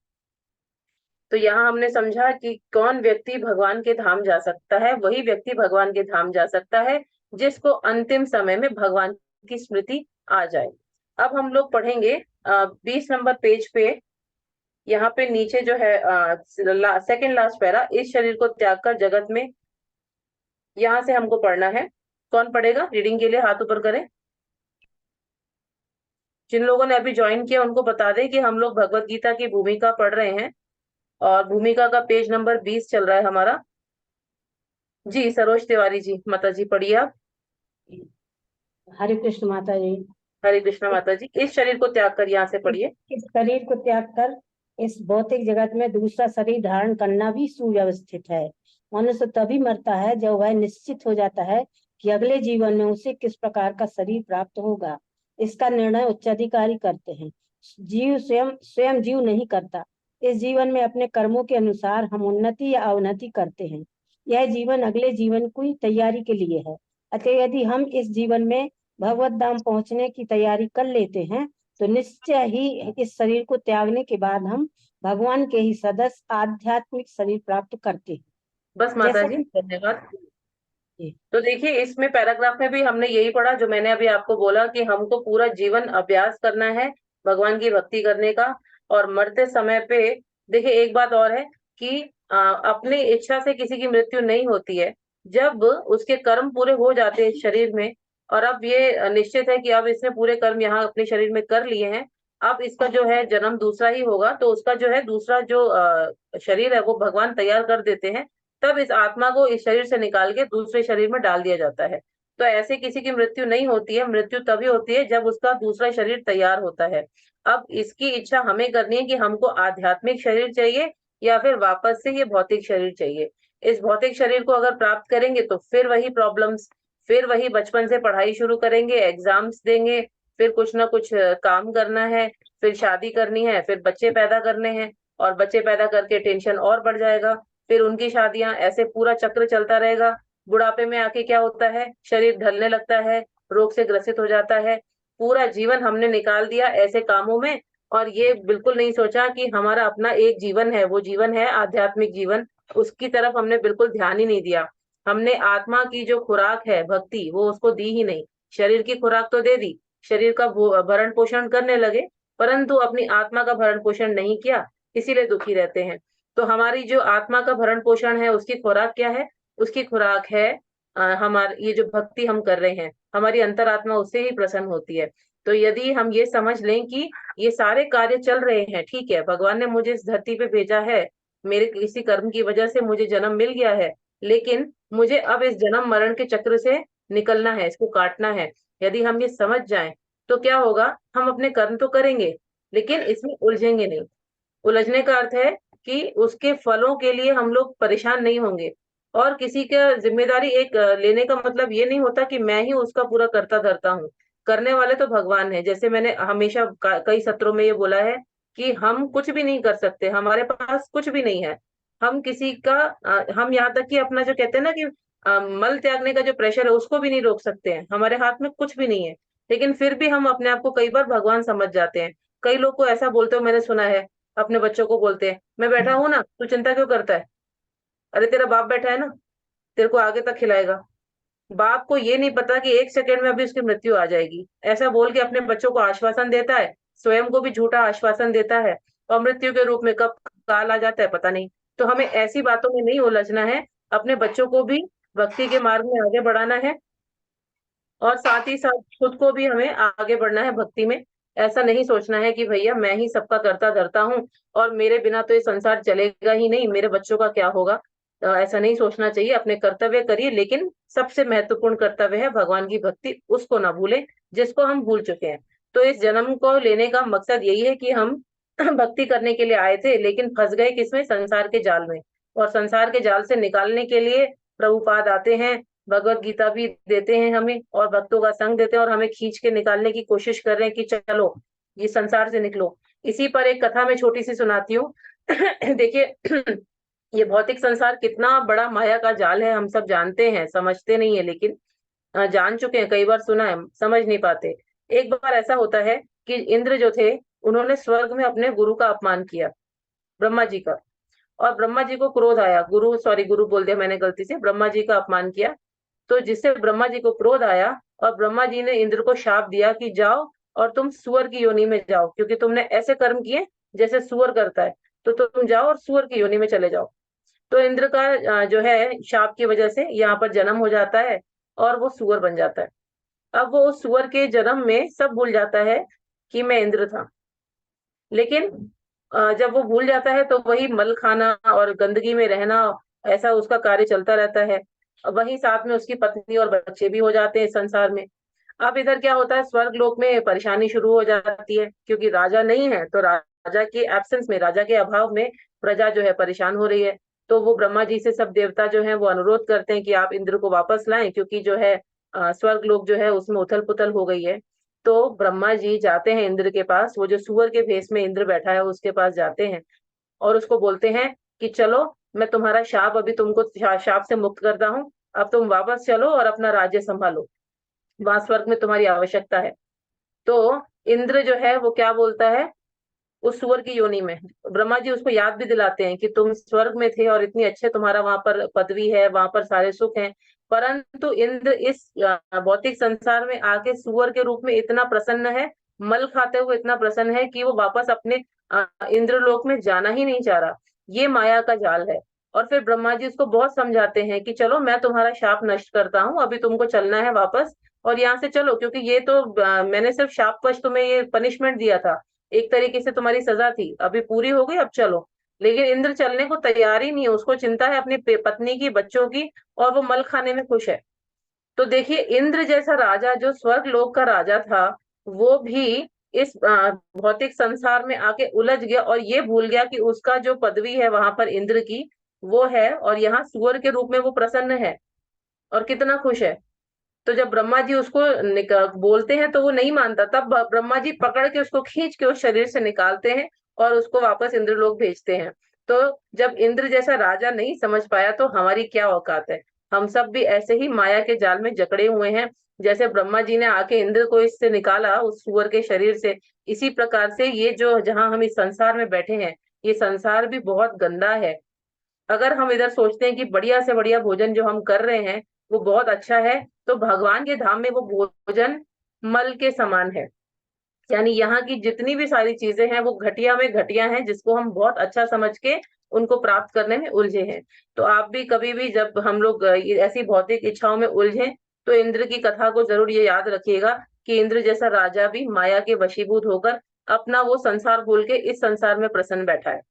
तो यहाँ हमने समझा कि कौन व्यक्ति भगवान के धाम जा सकता है, वही व्यक्ति भगवान के धाम जा सकता है जिसको अंतिम समय में भगवान की स्मृति आ जाए। अब हम लोग पढ़ेंगे 20 नंबर पेज पे, यहाँ पे नीचे जो है सेकंड लास्ट पैरा, इस शरीर को त्याग कर जगत में, यहाँ से हमको पढ़ना है। कौन पढ़ेगा रीडिंग के लिए? हाथ ऊपर करें। जिन लोगों ने अभी ज्वाइन किया उनको बता दें कि हम लोग भगवत गीता की भूमिका पढ़ रहे हैं, और भूमिका का पेज नंबर 20 चल रहा है हमारा। जी सरोज तिवारी जी, माता जी पढ़िए आप। हरे कृष्ण माता जी। हरे कृष्णा माता जी। इस शरीर को त्याग कर, यहाँ से पढ़िए। इस शरीर को त्याग कर इस भौतिक जगत में दूसरा शरीर धारण करना भी सुव्यवस्थित है। मनुष्य तभी मरता है जब वह निश्चित हो जाता है कि अगले जीवन में उसे किस प्रकार का शरीर प्राप्त होगा। इसका निर्णय उच्चाधिकारी करते हैं, जीव स्वयं जीव नहीं करता। इस जीवन में अपने कर्मों के अनुसार हम उन्नति या अवनति करते हैं। यह जीवन अगले जीवन की तैयारी के लिए है। अतः यदि हम इस जीवन में भगवत धाम पहुंचने की तैयारी कर लेते हैं तो निश्चय ही इस शरीर को त्यागने के बाद हम भगवान के ही सदस्य आध्यात्मिक शरीर प्राप्त करते हैं। बस माता जैसा जी, कि धन्यवाद। तो देखिए, इसमें पैराग्राफ में भी हमने यही पढ़ा जो मैंने अभी आपको बोला, कि हमको पूरा जीवन अभ्यास करना है भगवान की भक्ति करने का। और मरते समय पे देखिए एक बात और है कि अपनी इच्छा से किसी की मृत्यु नहीं होती है। जब उसके कर्म पूरे हो जाते हैं इस शरीर में, और अब ये निश्चित है कि अब इसने पूरे कर्म यहाँ अपने शरीर में कर लिए हैं, अब इसका जो है जन्म दूसरा ही होगा, तो उसका जो है दूसरा जो शरीर है वो भगवान तैयार कर देते हैं। तब इस आत्मा को इस शरीर से निकाल के दूसरे शरीर में डाल दिया जाता है। तो ऐसे किसी की मृत्यु नहीं होती है, मृत्यु तभी होती है जब उसका दूसरा शरीर तैयार होता है। अब इसकी इच्छा हमें करनी है कि हमको आध्यात्मिक शरीर चाहिए या फिर वापस से ये भौतिक शरीर चाहिए। इस भौतिक शरीर को अगर प्राप्त करेंगे तो फिर वही प्रॉब्लम्स, फिर वही बचपन से पढ़ाई शुरू करेंगे, एग्जाम्स देंगे, फिर कुछ ना कुछ काम करना है, फिर शादी करनी है, फिर बच्चे पैदा करने हैं, और बच्चे पैदा करके टेंशन और बढ़ जाएगा, फिर उनकी शादियां, ऐसे पूरा चक्र चलता रहेगा। बुढ़ापे में आके क्या होता है, शरीर ढलने लगता है, रोग से ग्रसित हो जाता है। पूरा जीवन हमने निकाल दिया ऐसे कामों में, और ये बिल्कुल नहीं सोचा कि हमारा अपना एक जीवन है, वो जीवन है आध्यात्मिक जीवन, उसकी तरफ हमने बिल्कुल ध्यान ही नहीं दिया। हमने आत्मा की जो खुराक है भक्ति, वो उसको दी ही नहीं। शरीर की खुराक तो दे दी, शरीर का भरण पोषण करने लगे, परंतु अपनी आत्मा का भरण पोषण नहीं किया, इसीलिए दुखी रहते हैं। तो हमारी जो आत्मा का भरण पोषण है उसकी खुराक क्या है? उसकी खुराक है हमारी ये जो भक्ति हम कर रहे हैं, हमारी अंतरात्मा उससे ही प्रसन्न होती है। तो यदि हम ये समझ लें कि ये सारे कार्य चल रहे हैं, ठीक है, भगवान ने मुझे इस धरती पे भेजा है, मेरे किसी कर्म की वजह से मुझे जन्म मिल गया है, लेकिन मुझे अब इस जन्म मरण के चक्र से निकलना है, इसको काटना है। यदि हम ये समझ जाएं तो क्या होगा, हम अपने कर्म तो करेंगे लेकिन इसमें उलझेंगे नहीं। उलझने का अर्थ है कि उसके फलों के लिए हम लोग परेशान नहीं होंगे। और किसी का जिम्मेदारी एक लेने का मतलब ये नहीं होता कि मैं ही उसका पूरा करता धरता हूँ। करने वाले तो भगवान है। जैसे मैंने हमेशा कई सत्रों में ये बोला है कि हम कुछ भी नहीं कर सकते, हमारे पास कुछ भी नहीं है। हम किसी का हम यहाँ तक कि अपना जो कहते हैं ना कि मल त्यागने का जो प्रेशर है उसको भी नहीं रोक सकते हैं, हमारे हाथ में कुछ भी नहीं है। लेकिन फिर भी हम अपने आप को कई बार भगवान समझ जाते हैं। कई लोग को ऐसा बोलते हो मैंने सुना है, अपने बच्चों को बोलते हैं, मैं बैठा हूं ना, तू चिंता क्यों करता है, अरे तेरा बाप बैठा है ना, तेरे को आगे तक खिलाएगा। बाप को ये नहीं पता कि एक सेकंड में अभी उसकी मृत्यु आ जाएगी। ऐसा बोल के अपने बच्चों को आश्वासन देता है, स्वयं को भी झूठा आश्वासन देता है, और मृत्यु के रूप में कब काल आ जाता है पता नहीं। तो हमें ऐसी बातों में नहीं उलझना है, अपने बच्चों को भी भक्ति के मार्ग में आगे बढ़ाना है, और साथ ही साथ खुद को भी हमें आगे बढ़ना है भक्ति में। ऐसा नहीं सोचना है कि भैया मैं ही सबका करता धरता हूँ और मेरे बिना तो ये संसार चलेगा ही नहीं, मेरे बच्चों का क्या होगा। ऐसा नहीं सोचना चाहिए। अपने कर्तव्य करिए, लेकिन सबसे महत्वपूर्ण कर्तव्य है भगवान की भक्ति, उसको ना भूलें जिसको हम भूल चुके हैं। तो इस जन्म को लेने का मकसद यही है कि हम भक्ति करने के लिए आए थे, लेकिन फंस गए किसमें, संसार के जाल में। और संसार के जाल से निकालने के लिए प्रभुपाद आते हैं, भगवत गीता भी देते हैं हमें, और भक्तों का संग देते हैं, और हमें खींच के निकालने की कोशिश कर रहे हैं कि चलो ये संसार से निकलो। इसी पर एक कथा मैं छोटी सी सुनाती हूँ। देखिए, ये भौतिक संसार कितना बड़ा माया का जाल है, हम सब जानते हैं, समझते नहीं है, लेकिन जान चुके हैं, कई बार सुना है, समझ नहीं पाते। एक बार ऐसा होता है कि इंद्र जो थे, उन्होंने स्वर्ग में अपने गुरु का अपमान किया, ब्रह्मा जी का। और ब्रह्मा जी को क्रोध आया, गुरु बोल दिया मैंने गलती से, ब्रह्मा जी का अपमान किया। तो जिससे ब्रह्मा जी को क्रोध आया, और ब्रह्मा जी ने इंद्र को शाप दिया कि जाओ और तुम सुअर की योनि में जाओ, क्योंकि तुमने ऐसे कर्म किए जैसे सुअर करता है, तो तुम जाओ और सुअर की योनि में चले जाओ। तो इंद्र का जो है शाप की वजह से यहाँ पर जन्म हो जाता है, और वो सुअर बन जाता है। अब वो उस सुअर के जन्म में सब भूल जाता है कि मैं इंद्र था। लेकिन जब वो भूल जाता है तो वही मल खाना और गंदगी में रहना, ऐसा उसका कार्य चलता रहता है। वहीं साथ में उसकी पत्नी और बच्चे भी हो जाते हैं इस संसार में। अब इधर क्या होता है, स्वर्ग लोक में परेशानी शुरू हो जाती है, क्योंकि राजा नहीं है, तो राजा के एब्सेंस में, राजा के अभाव में प्रजा जो है परेशान हो रही है। तो वो ब्रह्मा जी से सब देवता जो है वो अनुरोध करते हैं कि आप इंद्र को वापस लाएं, क्योंकि जो है स्वर्ग लोक जो है उसमें उथल पुथल हो गई है। तो ब्रह्मा जी जाते हैं इंद्र के पास, वो जो सुअर के भेष में इंद्र बैठा है उसके पास जाते हैं, और उसको बोलते हैं कि चलो, मैं तुम्हारा शाप अभी तुमको शाप से मुक्त करता हूँ, अब तुम वापस चलो और अपना राज्य संभालो, वहां स्वर्ग में तुम्हारी आवश्यकता है। तो इंद्र जो है वो क्या बोलता है, उस सुअर की योनि में ब्रह्मा जी उसको याद भी दिलाते हैं कि तुम स्वर्ग में थे और इतनी अच्छे तुम्हारा वहां पर पदवी है, वहां पर सारे सुख हैं, परंतु इंद्र इस भौतिक संसार में आके सुअर के रूप में इतना प्रसन्न है, मल खाते हुए इतना प्रसन्न है कि वो वापस अपने इंद्रलोक में जाना ही नहीं चाह रहा। ये माया का जाल है। और फिर ब्रह्मा जी उसको बहुत समझाते हैं कि चलो मैं तुम्हारा शाप नष्ट करता हूँ, अभी तुमको चलना है वापस, और यहाँ से चलो, क्योंकि ये तो मैंने सिर्फ शापवश तुम्हें ये पनिशमेंट दिया था, एक तरीके से तुम्हारी सजा थी, अभी पूरी हो गई, अब चलो। लेकिन इंद्र चलने को तैयार ही नहीं है, उसको चिंता है अपनी पत्नी की, बच्चों की, और वो मल खाने में खुश है। तो देखिए, इंद्र जैसा राजा जो स्वर्ग लोक का राजा था, वो भी इस भौतिक संसार में आके उलझ गया, और ये भूल गया कि उसका जो पदवी है वहां पर इंद्र की, वो है, और यहाँ सुअर के रूप में वो प्रसन्न है और कितना खुश है। तो जब ब्रह्मा जी उसको बोलते हैं तो वो नहीं मानता, तब ब्रह्मा जी पकड़ के उसको खींच के उस शरीर से निकालते हैं और उसको वापस इंद्रलोक भेजते हैं। तो जब इंद्र जैसा राजा नहीं समझ पाया तो हमारी क्या औकात है। हम सब भी ऐसे ही माया के जाल में जकड़े हुए हैं, जैसे ब्रह्मा जी ने आके इंद्र को इससे निकाला, उस सुअर के शरीर से। इसी प्रकार से ये जो जहां हम इस संसार में बैठे हैं, ये संसार भी बहुत गंदा है। अगर हम इधर सोचते हैं कि बढ़िया से बढ़िया भोजन जो हम कर रहे हैं वो बहुत अच्छा है, तो भगवान के धाम में वो भोजन मल के समान है। यानी यहाँ की जितनी भी सारी चीजें हैं वो घटिया में घटिया हैं, जिसको हम बहुत अच्छा समझ के उनको प्राप्त करने में उलझे हैं। तो आप भी कभी भी जब हम लोग ऐसी भौतिक इच्छाओं में उलझे, तो इंद्र की कथा को जरूर ये याद रखिएगा कि इंद्र जैसा राजा भी माया के वशीभूत होकर अपना वो संसार भूल के इस संसार में प्रसन्न बैठा है।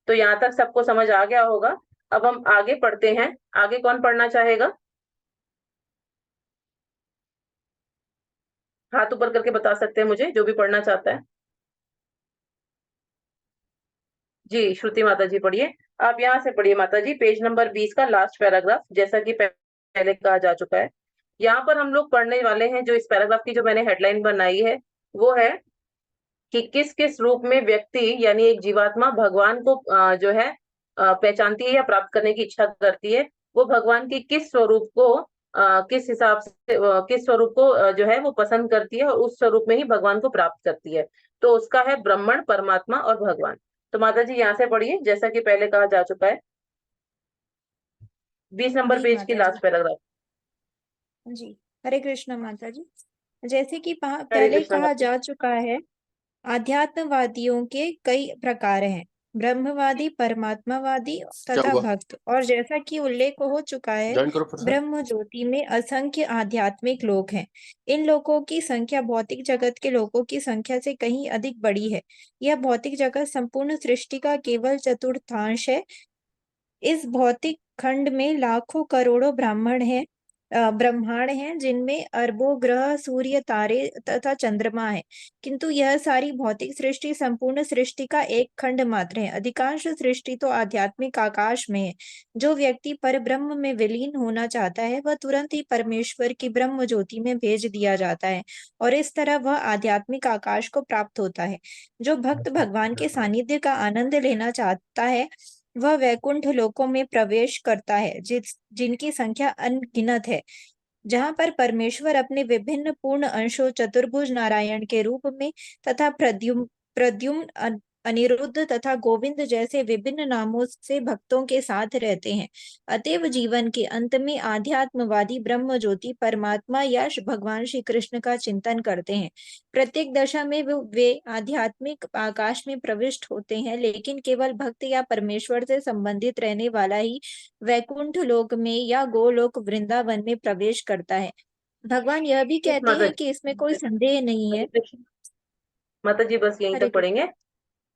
तो यहाँ तक सबको समझ आ गया होगा। अब हम आगे पढ़ते हैं। आगे कौन पढ़ना चाहेगा? हाथ ऊपर करके बता सकते हैं मुझे, जो भी पढ़ना चाहता है। जी श्रुति माता जी पढ़िए, आप यहाँ से पढ़िए माता जी, पेज नंबर 20 का लास्ट पैराग्राफ, जैसा कि पहले कहा जा चुका है। यहाँ पर हम लोग पढ़ने वाले हैं, जो इस पैराग्राफ की जो मैंने हेडलाइन बनाई है वो है कि किस किस रूप में व्यक्ति यानी एक जीवात्मा भगवान को जो है पहचानती है या प्राप्त करने की इच्छा करती है। वो भगवान के किस स्वरूप को किस हिसाब से किस स्वरूप को जो है वो पसंद करती है और उस स्वरूप में ही भगवान को प्राप्त करती है। तो उसका है ब्रह्मण, परमात्मा और भगवान। तो माता जी यहाँ से पढ़िए, जैसा कि पहले कहा जा चुका है, 20 नंबर जी पेज की माता लास्ट पैराग्राफ। जी। हरे कृष्ण माता जी। जैसे कि हरे पहले कृष्ण कहा माता जी। जा चुका है, आध्यात्मवादियों के कई प्रकार हैं, ब्रह्मवादी, परमात्मावादी क्या तथा हुआ? भक्त। और जैसा कि उल्लेख हो चुका है, ज्वाइन करो फिर से। ब्रह्म ज्योति में असंख्य आध्यात्मिक लोग हैं। इन लोगों की संख्या भौतिक जगत के लोगों की संख्या से कहीं अधिक बड़ी है। यह भौतिक जगत संपूर्ण सृष्टि का केवल चतुर्थांश है। इस भौतिक खंड में लाखों करोड़ों ब्रह्मांड हैं, जिनमें अरबों ग्रह, सूर्य, तारे तथा चंद्रमा है। किंतु यह सारी भौतिक सृष्टि संपूर्ण सृष्टि का एक खंड मात्र है। अधिकांश सृष्टि तो आध्यात्मिक आकाश में है। जो व्यक्ति पर ब्रह्म में विलीन होना चाहता है, वह तुरंत ही परमेश्वर की ब्रह्म ज्योति में भेज दिया जाता है और इस तरह वह आध्यात्मिक आकाश को प्राप्त होता है। जो भक्त भगवान के सानिध्य का आनंद लेना चाहता है, वह वैकुंठ लोकों में प्रवेश करता है, जिनकी संख्या अनगिनत है, जहाँ पर परमेश्वर अपने विभिन्न पूर्ण अंशों, चतुर्भुज नारायण के रूप में तथा प्रद्युम्न, अनिरुद्ध तथा गोविंद जैसे विभिन्न नामों से भक्तों के साथ रहते हैं। अतएव जीवन के अंत में आध्यात्मवादी ब्रह्म ज्योति, परमात्मा या भगवान श्री कृष्ण का चिंतन करते हैं। प्रत्येक दशा में वे आध्यात्मिक आकाश में प्रविष्ट होते हैं, लेकिन केवल भक्त या परमेश्वर से संबंधित रहने वाला ही वैकुंठ लोक में या गोलोक वृंदावन में प्रवेश करता है। भगवान यह भी कहते माता हैं कि इसमें कोई संदेह नहीं है। जी, माता जी बस यहीं हरे तक पढ़ेंगे।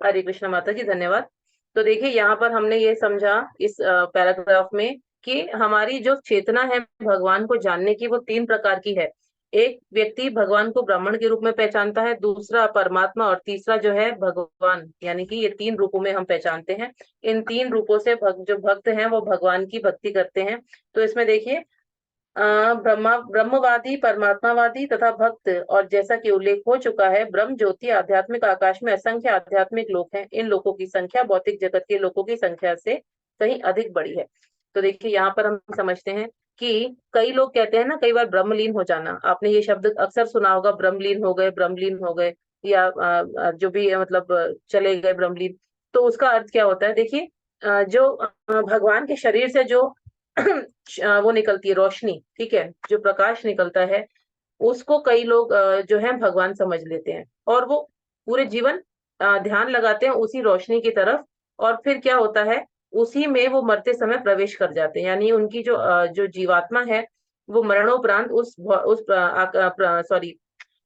हरे कृष्ण माता जी, धन्यवाद। तो देखिए यहाँ पर हमने ये समझा इस पैराग्राफ में कि हमारी जो चेतना है भगवान को जानने की, वो 3 प्रकार की है। एक व्यक्ति भगवान को ब्राह्मण के रूप में पहचानता है, दूसरा परमात्मा और तीसरा जो है भगवान, यानी कि ये 3 रूपों में हम पहचानते हैं। इन 3 रूपों से जो भक्त हैं वो भगवान की भक्ति करते हैं। तो इसमें देखिए ब्रह्मवादी, परमात्मावादी तथा भक्त, और जैसा कि उल्लेख हो चुका है, ब्रह्म ज्योति आध्यात्मिक आकाश में असंख्य आध्यात्मिक लोक हैं। इन लोगों की संख्या भौतिक जगत के लोगों की संख्या से कहीं अधिक बड़ी है। तो देखिए यहाँ पर हम समझते हैं कि कई लोग कहते हैं ना, कई बार ब्रह्मलीन हो जाना, आपने ये शब्द अक्सर सुना होगा, ब्रह्मलीन हो गए, ब्रह्मलीन हो गए, या जो भी मतलब चले गए ब्रह्मलीन। तो उसका अर्थ क्या होता है? देखिए जो भगवान के शरीर से जो वो निकलती है रोशनी, ठीक है, जो प्रकाश निकलता है, उसको कई लोग जो है भगवान समझ लेते हैं और वो पूरे जीवन ध्यान लगाते हैं उसी रोशनी की तरफ, और फिर क्या होता है, उसी में वो मरते समय प्रवेश कर जाते हैं। यानी उनकी जो जीवात्मा है वो मरणोपरांत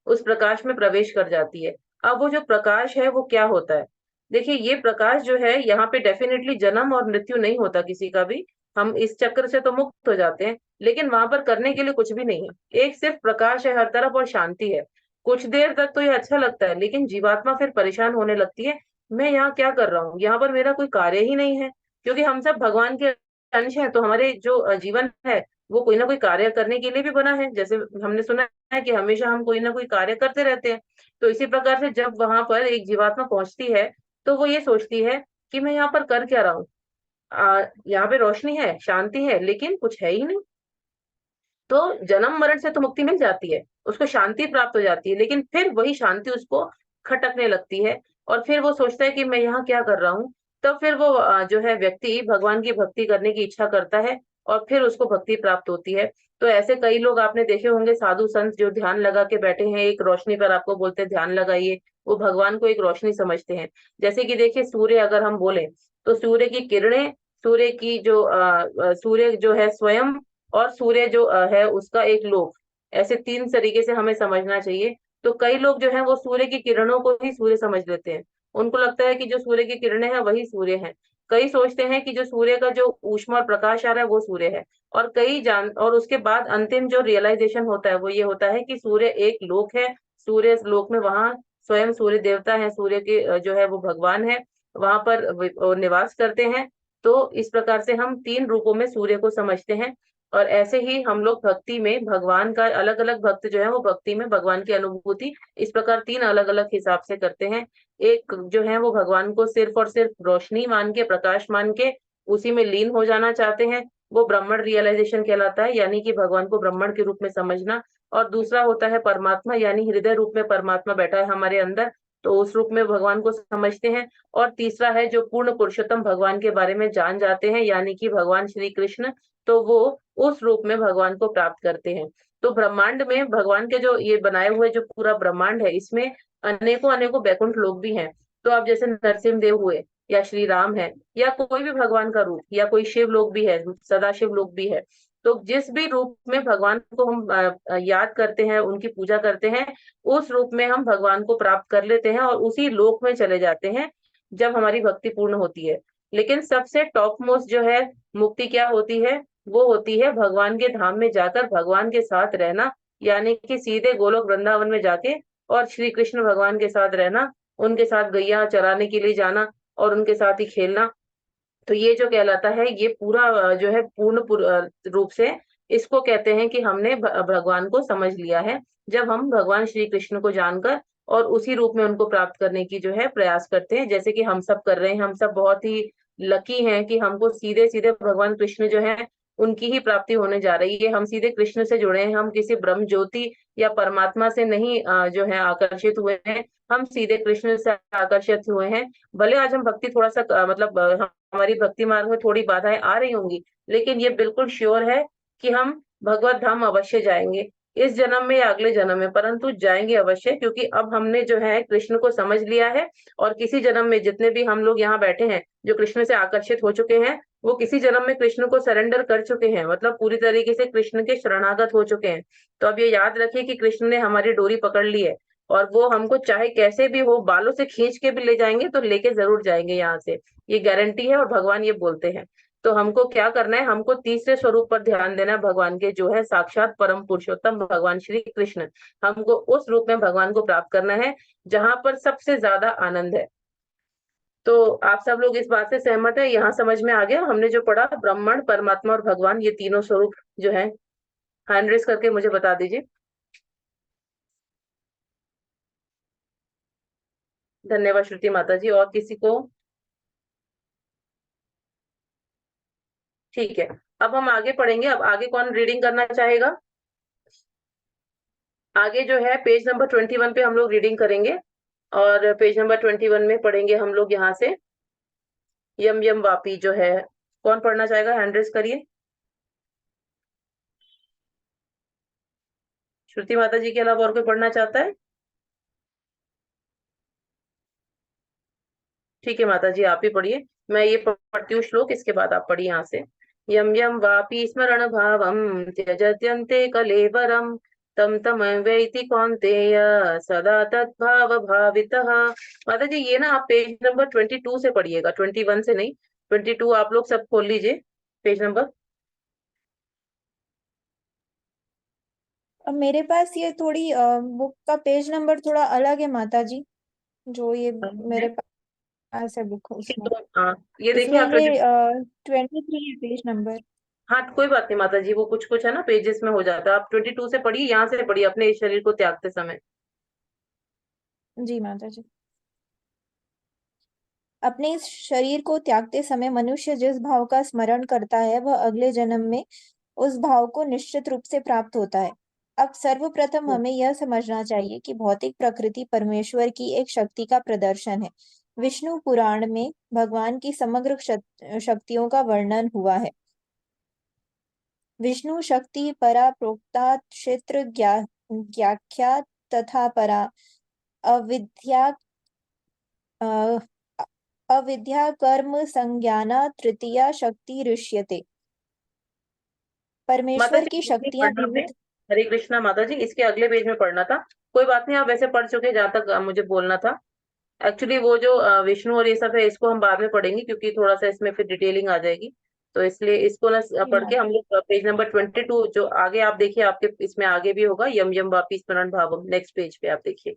उस प्रकाश में प्रवेश कर जाती है। अब वो जो प्रकाश है वो क्या होता है? देखिए ये प्रकाश जो है, यहाँ पे डेफिनेटली जन्म और मृत्यु नहीं होता किसी का भी, हम इस चक्र से तो मुक्त हो जाते हैं, लेकिन वहां पर करने के लिए कुछ भी नहीं है। एक सिर्फ प्रकाश है हर तरफ और शांति है। कुछ देर तक तो ये अच्छा लगता है, लेकिन जीवात्मा फिर परेशान होने लगती है, मैं यहाँ क्या कर रहा हूँ, यहाँ पर मेरा कोई कार्य ही नहीं है। क्योंकि हम सब भगवान के अंश हैं, तो हमारे जो जीवन है वो कोई ना कोई कार्य करने के लिए भी बना है। जैसे हमने सुना है कि हमेशा हम कोई ना कोई कार्य करते रहते हैं। तो इसी प्रकार से जब वहां पर एक जीवात्मा पहुंचती है, तो वो ये सोचती है कि मैं यहाँ पर कर क्या रहा हूँ, यहाँ पे रोशनी है, शांति है, लेकिन कुछ है ही नहीं। तो जन्म मरण से तो मुक्ति मिल जाती है, उसको शांति प्राप्त हो जाती है, लेकिन फिर वही शांति उसको खटकने लगती है और फिर वो सोचता है कि मैं यहाँ क्या कर रहा हूँ। तब फिर वो जो है व्यक्ति भगवान की भक्ति करने की इच्छा करता है और फिर उसको भक्ति प्राप्त होती है। तो ऐसे कई लोग आपने देखे होंगे, साधु संत जो ध्यान लगा के बैठे हैं एक रोशनी पर, आपको बोलते हैं ध्यान लगाइए, वो भगवान को एक रोशनी समझते हैं। जैसे कि देखिए सूर्य अगर हम बोले, तो सूर्य की किरणें, सूर्य की जो सूर्य जो है स्वयं, और सूर्य जो है उसका एक लोक, ऐसे 3 तरीके से हमें समझना चाहिए। तो कई लोग जो है वो सूर्य की किरणों को ही सूर्य समझ लेते हैं, उनको लगता है कि जो सूर्य की किरणें हैं वही सूर्य हैं। कई सोचते हैं कि जो सूर्य का जो ऊष्मा और प्रकाश आ रहा है वो सूर्य है, और उसके बाद अंतिम जो रियलाइजेशन होता है वो ये होता है कि सूर्य एक लोक है। सूर्य लोक में वहां स्वयं सूर्य देवता है, सूर्य के जो है वो भगवान है, वहां पर निवास करते हैं। तो इस प्रकार से हम 3 रूपों में सूर्य को समझते हैं। और ऐसे ही हम लोग भक्ति में भगवान का, अलग अलग भक्त जो है वो भक्ति में भगवान की अनुभूति इस प्रकार 3 अलग अलग हिसाब से करते हैं। एक जो है वो भगवान को सिर्फ और सिर्फ रोशनी मान के, प्रकाश मान के उसी में लीन हो जाना चाहते हैं, वो ब्राह्मण रियलाइजेशन कहलाता है, यानी कि भगवान को ब्राह्मण के रूप में समझना। और दूसरा होता है परमात्मा, यानी हृदय रूप में परमात्मा बैठा है हमारे अंदर, तो उस रूप में भगवान को समझते हैं। और तीसरा है जो पूर्ण पुरुषोत्तम भगवान के बारे में जान जाते हैं, यानी कि भगवान श्री कृष्ण, तो वो उस रूप में भगवान को प्राप्त करते हैं। तो ब्रह्मांड में भगवान के जो ये बनाए हुए जो पूरा ब्रह्मांड है, इसमें अनेकों अनेकों बैकुंठ लोग भी हैं। तो अब जैसे नरसिंह देव हुए, या श्री राम है, या कोई भी भगवान का रूप, या कोई शिव लोग भी है, सदाशिव लोग भी है। तो जिस भी रूप में भगवान को हम याद करते हैं, उनकी पूजा करते हैं, उस रूप में हम भगवान को प्राप्त कर लेते हैं और उसी लोक में चले जाते हैं जब हमारी भक्ति पूर्ण होती है। लेकिन सबसे टॉप मोस्ट जो है मुक्ति क्या होती है, वो होती है भगवान के धाम में जाकर भगवान के साथ रहना, यानी कि सीधे गोलोक वृंदावन में जाके और श्री कृष्ण भगवान के साथ रहना, उनके साथ गैया चराने के लिए जाना और उनके साथ ही खेलना। तो ये जो कहलाता है, ये पूरा जो है रूप से इसको कहते हैं कि हमने भगवान को समझ लिया है, जब हम भगवान श्री कृष्ण को जानकर और उसी रूप में उनको प्राप्त करने की जो है प्रयास करते हैं, जैसे कि हम सब कर रहे हैं। हम सब बहुत ही लकी हैं कि हमको सीधे सीधे भगवान कृष्ण जो है उनकी ही प्राप्ति होने जा रही है। हम सीधे कृष्ण से जुड़े हैं, हम किसी ब्रह्म ज्योति या परमात्मा से नहीं जो है आकर्षित हुए हैं, हम सीधे कृष्ण से आकर्षित हुए हैं। भले आज हम भक्ति थोड़ा सा मतलब हमारी भक्ति मार्ग में थोड़ी बाधाएं आ रही होंगी, लेकिन ये बिल्कुल श्योर है कि हम भगवत धाम अवश्य जाएंगे, इस जन्म में या अगले जन्म में, परंतु जाएंगे अवश्य, क्योंकि अब हमने जो है कृष्ण को समझ लिया है। और किसी जन्म में जितने भी हम लोग यहाँ बैठे हैं जो कृष्ण से आकर्षित हो चुके हैं, वो किसी जन्म में कृष्ण को सरेंडर कर चुके हैं, मतलब पूरी तरीके से कृष्ण के शरणागत हो चुके हैं। तो अब ये याद रखिए कि कृष्ण ने हमारी डोरी पकड़ ली है, और वो हमको चाहे कैसे भी हो बालों से खींच के भी ले जाएंगे, तो लेके जरूर जाएंगे यहाँ से, ये गारंटी है। और भगवान ये बोलते हैं। तो हमको क्या करना है, हमको तीसरे स्वरूप पर ध्यान देना है, भगवान के, जो है साक्षात परम पुरुषोत्तम भगवान श्री कृष्ण। हमको उस रूप में भगवान को प्राप्त करना है जहां पर सबसे ज्यादा आनंद है। तो आप सब लोग इस बात से सहमत है, यहाँ समझ में आ गया हमने जो पढ़ा, ब्रह्मण, परमात्मा और भगवान, ये तीनों स्वरूप जो है। हैंड रेस करके मुझे बता दीजिए। धन्यवाद श्रुति माता जी। और किसी को? ठीक है, अब हम आगे पढ़ेंगे। अब आगे कौन रीडिंग करना चाहेगा? आगे जो है पेज नंबर 21 पे हम लोग रीडिंग करेंगे, और पेज नंबर 21 में पढ़ेंगे हम लोग यहाँ से यम यम वापी जो है। कौन पढ़ना चाहेगा? हैंड रेस करिए। श्रुति माता जी के अलावा और कोई पढ़ना चाहता है? ठीक है माता जी, आप ही पढ़िए, मैं ये पढ़ती हूँ श्लोक, इसके बाद आप पढ़िए यहाँ से। यम यम वापी स्मरण भावम त्यजत्यन्ते कलेवरम तम तम वैति कौन्तेय सदा तद्भाव भावितः। माता जी ये ना आप पेज नंबर 22 से पढ़िएगा, 21 से नहीं, 22 आप लोग सब खोल लीजिए पेज नंबर। अब मेरे पास ये थोड़ी बुक का पेज नंबर थोड़ा अलग है माता जी, जो ये मेरे पास है बुक उसमें, तो हाँ, ये देखिए इसमें आप ये 23 है पेज नंबर। हाँ कोई बात नहीं माता जी, वो कुछ कुछ है ना पेजेस में हो जाता है। आप 22 से पढ़िए, यहाँ से पढ़िए, अपने इस शरीर को त्यागते समय। जी माता जी। अपने इस शरीर को त्यागते समय मनुष्य जिस भाव का स्मरण करता है वह अगले जन्म में उस भाव को निश्चित रूप से प्राप्त होता है। अब सर्वप्रथम हमें यह समझना चाहिए कि भौतिक प्रकृति परमेश्वर की एक शक्ति का प्रदर्शन है। विष्णु पुराण में भगवान की समग्र शक्तियों का वर्णन हुआ है। विष्णु शक्ति परा प्रोक्ता क्षेत्र ज्ञाख्या तथा परा अविद्या अविद्या कर्म संज्ञाना तृतीया शक्ति ऋष्यते। माता परमेश्वर जी की नहीं शक्तियां पढ़ना आपने? विविध। हरे कृष्णा माता जी, इसके अगले पेज में पढ़ना था। कोई बात नहीं, आप वैसे पढ़ चुके जहाँ तक मुझे बोलना था। एक्चुअली वो जो विष्णु और ये सब है इसको हम बाद में पढ़ेंगे, क्योंकि थोड़ा सा इसमें फिर डिटेलिंग आ जाएगी। तो इसलिए इसको ना पढ़ के हम लोग पेज नंबर 22 जो आगे आप देखिए, आपके इसमें आगे भी होगा, यम यम वापी स्मरण भावम, नेक्स्ट पेज पे आप देखिए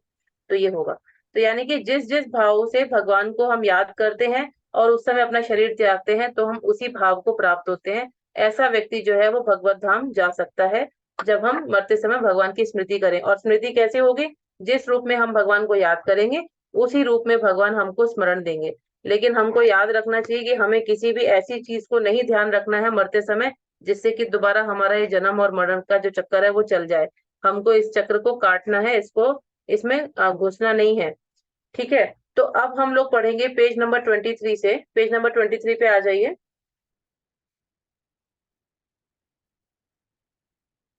तो ये होगा। तो यानी कि जिस जिस भाव से भगवान को हम याद करते हैं और उस समय अपना शरीर त्यागते हैं, तो हम उसी भाव को प्राप्त होते हैं। ऐसा व्यक्ति जो है वो भगवत धाम जा सकता है, जब हम मरते समय भगवान की स्मृति करें। और स्मृति कैसे होगी? जिस रूप में हम भगवान को याद करेंगे उसी रूप में भगवान हमको स्मरण देंगे। लेकिन हमको याद रखना चाहिए कि हमें किसी भी ऐसी चीज को नहीं ध्यान रखना है मरते समय, जिससे कि दोबारा हमारा ये जन्म और मरण का जो चक्कर है वो चल जाए। हमको इस चक्र को काटना है, इसको इसमें घुसना नहीं है। ठीक है, तो अब हम लोग पढ़ेंगे पेज नंबर 23 से। पेज नंबर 23 पे आ जाइए।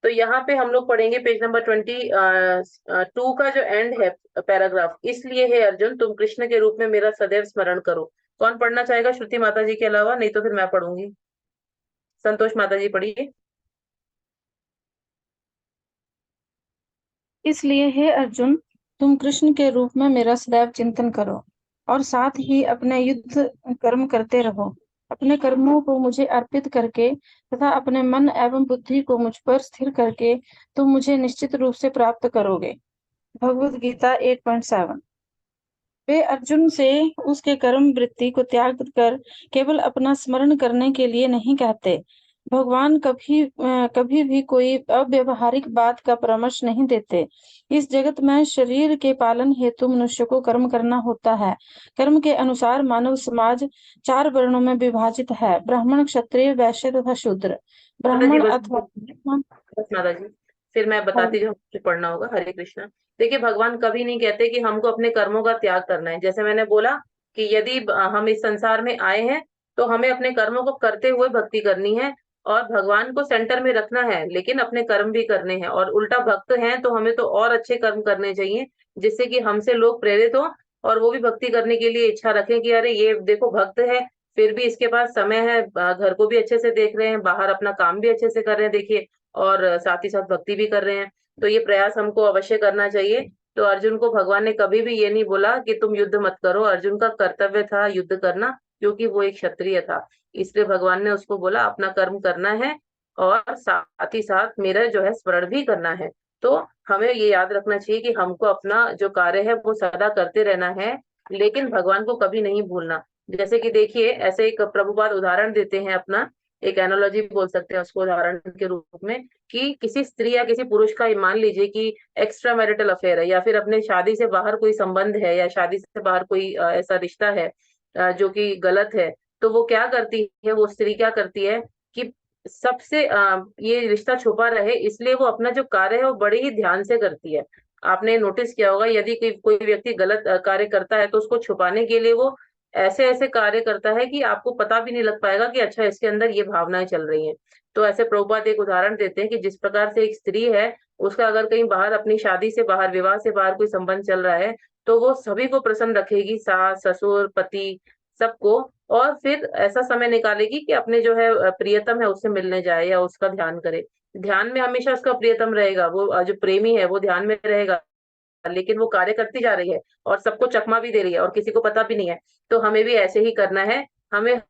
तो यहाँ पे हम लोग पढ़ेंगे पेज नंबर 22 का जो एंड है पैराग्राफ, इसलिए है अर्जुन तुम कृष्ण के रूप में मेरा सदैव स्मरण करो। कौन पढ़ना चाहेगा श्रुति माता जी के अलावा? नहीं तो फिर मैं पढ़ूंगी। संतोष माता जी पढ़िए। इसलिए हे अर्जुन, तुम कृष्ण के रूप में मेरा सदैव चिंतन करो और साथ ही अपने युद्ध कर्म करते रहो। अपने कर्मों को मुझे अर्पित करके तथा अपने मन एवं बुद्धि को मुझ पर स्थिर करके तुम मुझे निश्चित रूप से प्राप्त करोगे। भगवद गीता 8.7। वे अर्जुन से उसके कर्म वृत्ति को त्याग कर केवल अपना स्मरण करने के लिए नहीं कहते। भगवान कभी भी कोई अव्यवहारिक बात का परामर्श नहीं देते। इस जगत में शरीर के पालन हेतु मनुष्य को कर्म करना होता है। कर्म के अनुसार मानव समाज 4 वर्णों में विभाजित है: ब्राह्मण, क्षत्रिय, वैश्य तथा शूद्र। माता जी ब्राह्मण बस अथवा बस माता जी, फिर मैं बताती जो मुझे पढ़ना होगा। हरे कृष्णा। देखिए, भगवान कभी नहीं कहते कि हमको अपने कर्मों का त्याग करना है। जैसे मैंने बोला कि यदि हम इस संसार में आए हैं तो हमें अपने कर्मों को करते हुए भक्ति करनी है और भगवान को सेंटर में रखना है, लेकिन अपने कर्म भी करने हैं। और उल्टा भक्त हैं तो हमें तो और अच्छे कर्म करने चाहिए, जिससे कि हमसे लोग प्रेरित हो और वो भी भक्ति करने के लिए इच्छा रखें कि अरे ये देखो भक्त है, फिर भी इसके पास समय है, घर को भी अच्छे से देख रहे हैं, बाहर अपना काम भी अच्छे से कर रहे हैं, देखिए, और साथ ही साथ भक्ति भी कर रहे हैं। तो ये प्रयास हमको अवश्य करना चाहिए। तो अर्जुन को भगवान ने कभी भी ये नहीं बोला कि तुम युद्ध मत करो। अर्जुन का कर्तव्य था युद्ध करना, क्योंकि वो एक क्षत्रिय था। इसलिए भगवान ने उसको बोला अपना कर्म करना है और साथ ही साथ मेरा जो है स्मरण भी करना है। तो हमें ये याद रखना चाहिए कि हमको अपना जो कार्य है वो सदा करते रहना है, लेकिन भगवान को कभी नहीं भूलना। जैसे कि देखिए, ऐसे एक प्रभुपाद उदाहरण देते हैं अपना, एक एनोलॉजी बोल सकते हैं उसको उदाहरण के रूप में, कि किसी स्त्री या किसी पुरुष का मान लीजिए कि एक्स्ट्रा मैरिटल अफेयर है, या फिर अपने शादी से बाहर कोई संबंध है, या शादी से बाहर कोई ऐसा रिश्ता है जो कि गलत है। तो वो क्या करती है, वो स्त्री क्या करती है कि सबसे ये रिश्ता छुपा रहे, इसलिए वो अपना जो कार्य है वो बड़े ही ध्यान से करती है। आपने नोटिस किया होगा, यदि कोई व्यक्ति गलत कार्य करता है तो उसको छुपाने के लिए वो ऐसे ऐसे कार्य करता है कि आपको पता भी नहीं लग पाएगा कि अच्छा इसके अंदर ये भावनाएं चल रही हैं। तो ऐसे प्रभुपाद एक उदाहरण देते हैं कि जिस प्रकार से एक स्त्री है, उसका अगर कहीं बाहर अपनी शादी से बाहर, विवाह से बाहर कोई संबंध चल रहा है, तो वो सभी को प्रसन्न रखेगी, सास ससुर पति सबको, और फिर ऐसा समय निकालेगी कि अपने जो है प्रियतम है उससे मिलने जाए या उसका ध्यान करे। ध्यान में हमेशा उसका प्रियतम रहेगा, वो जो प्रेमी है वो ध्यान में रहेगा, लेकिन वो कार्य करती जा रही है और सबको चकमा भी दे रही है और किसी को पता भी नहीं है। तो हमें भी ऐसे ही करना है। हमें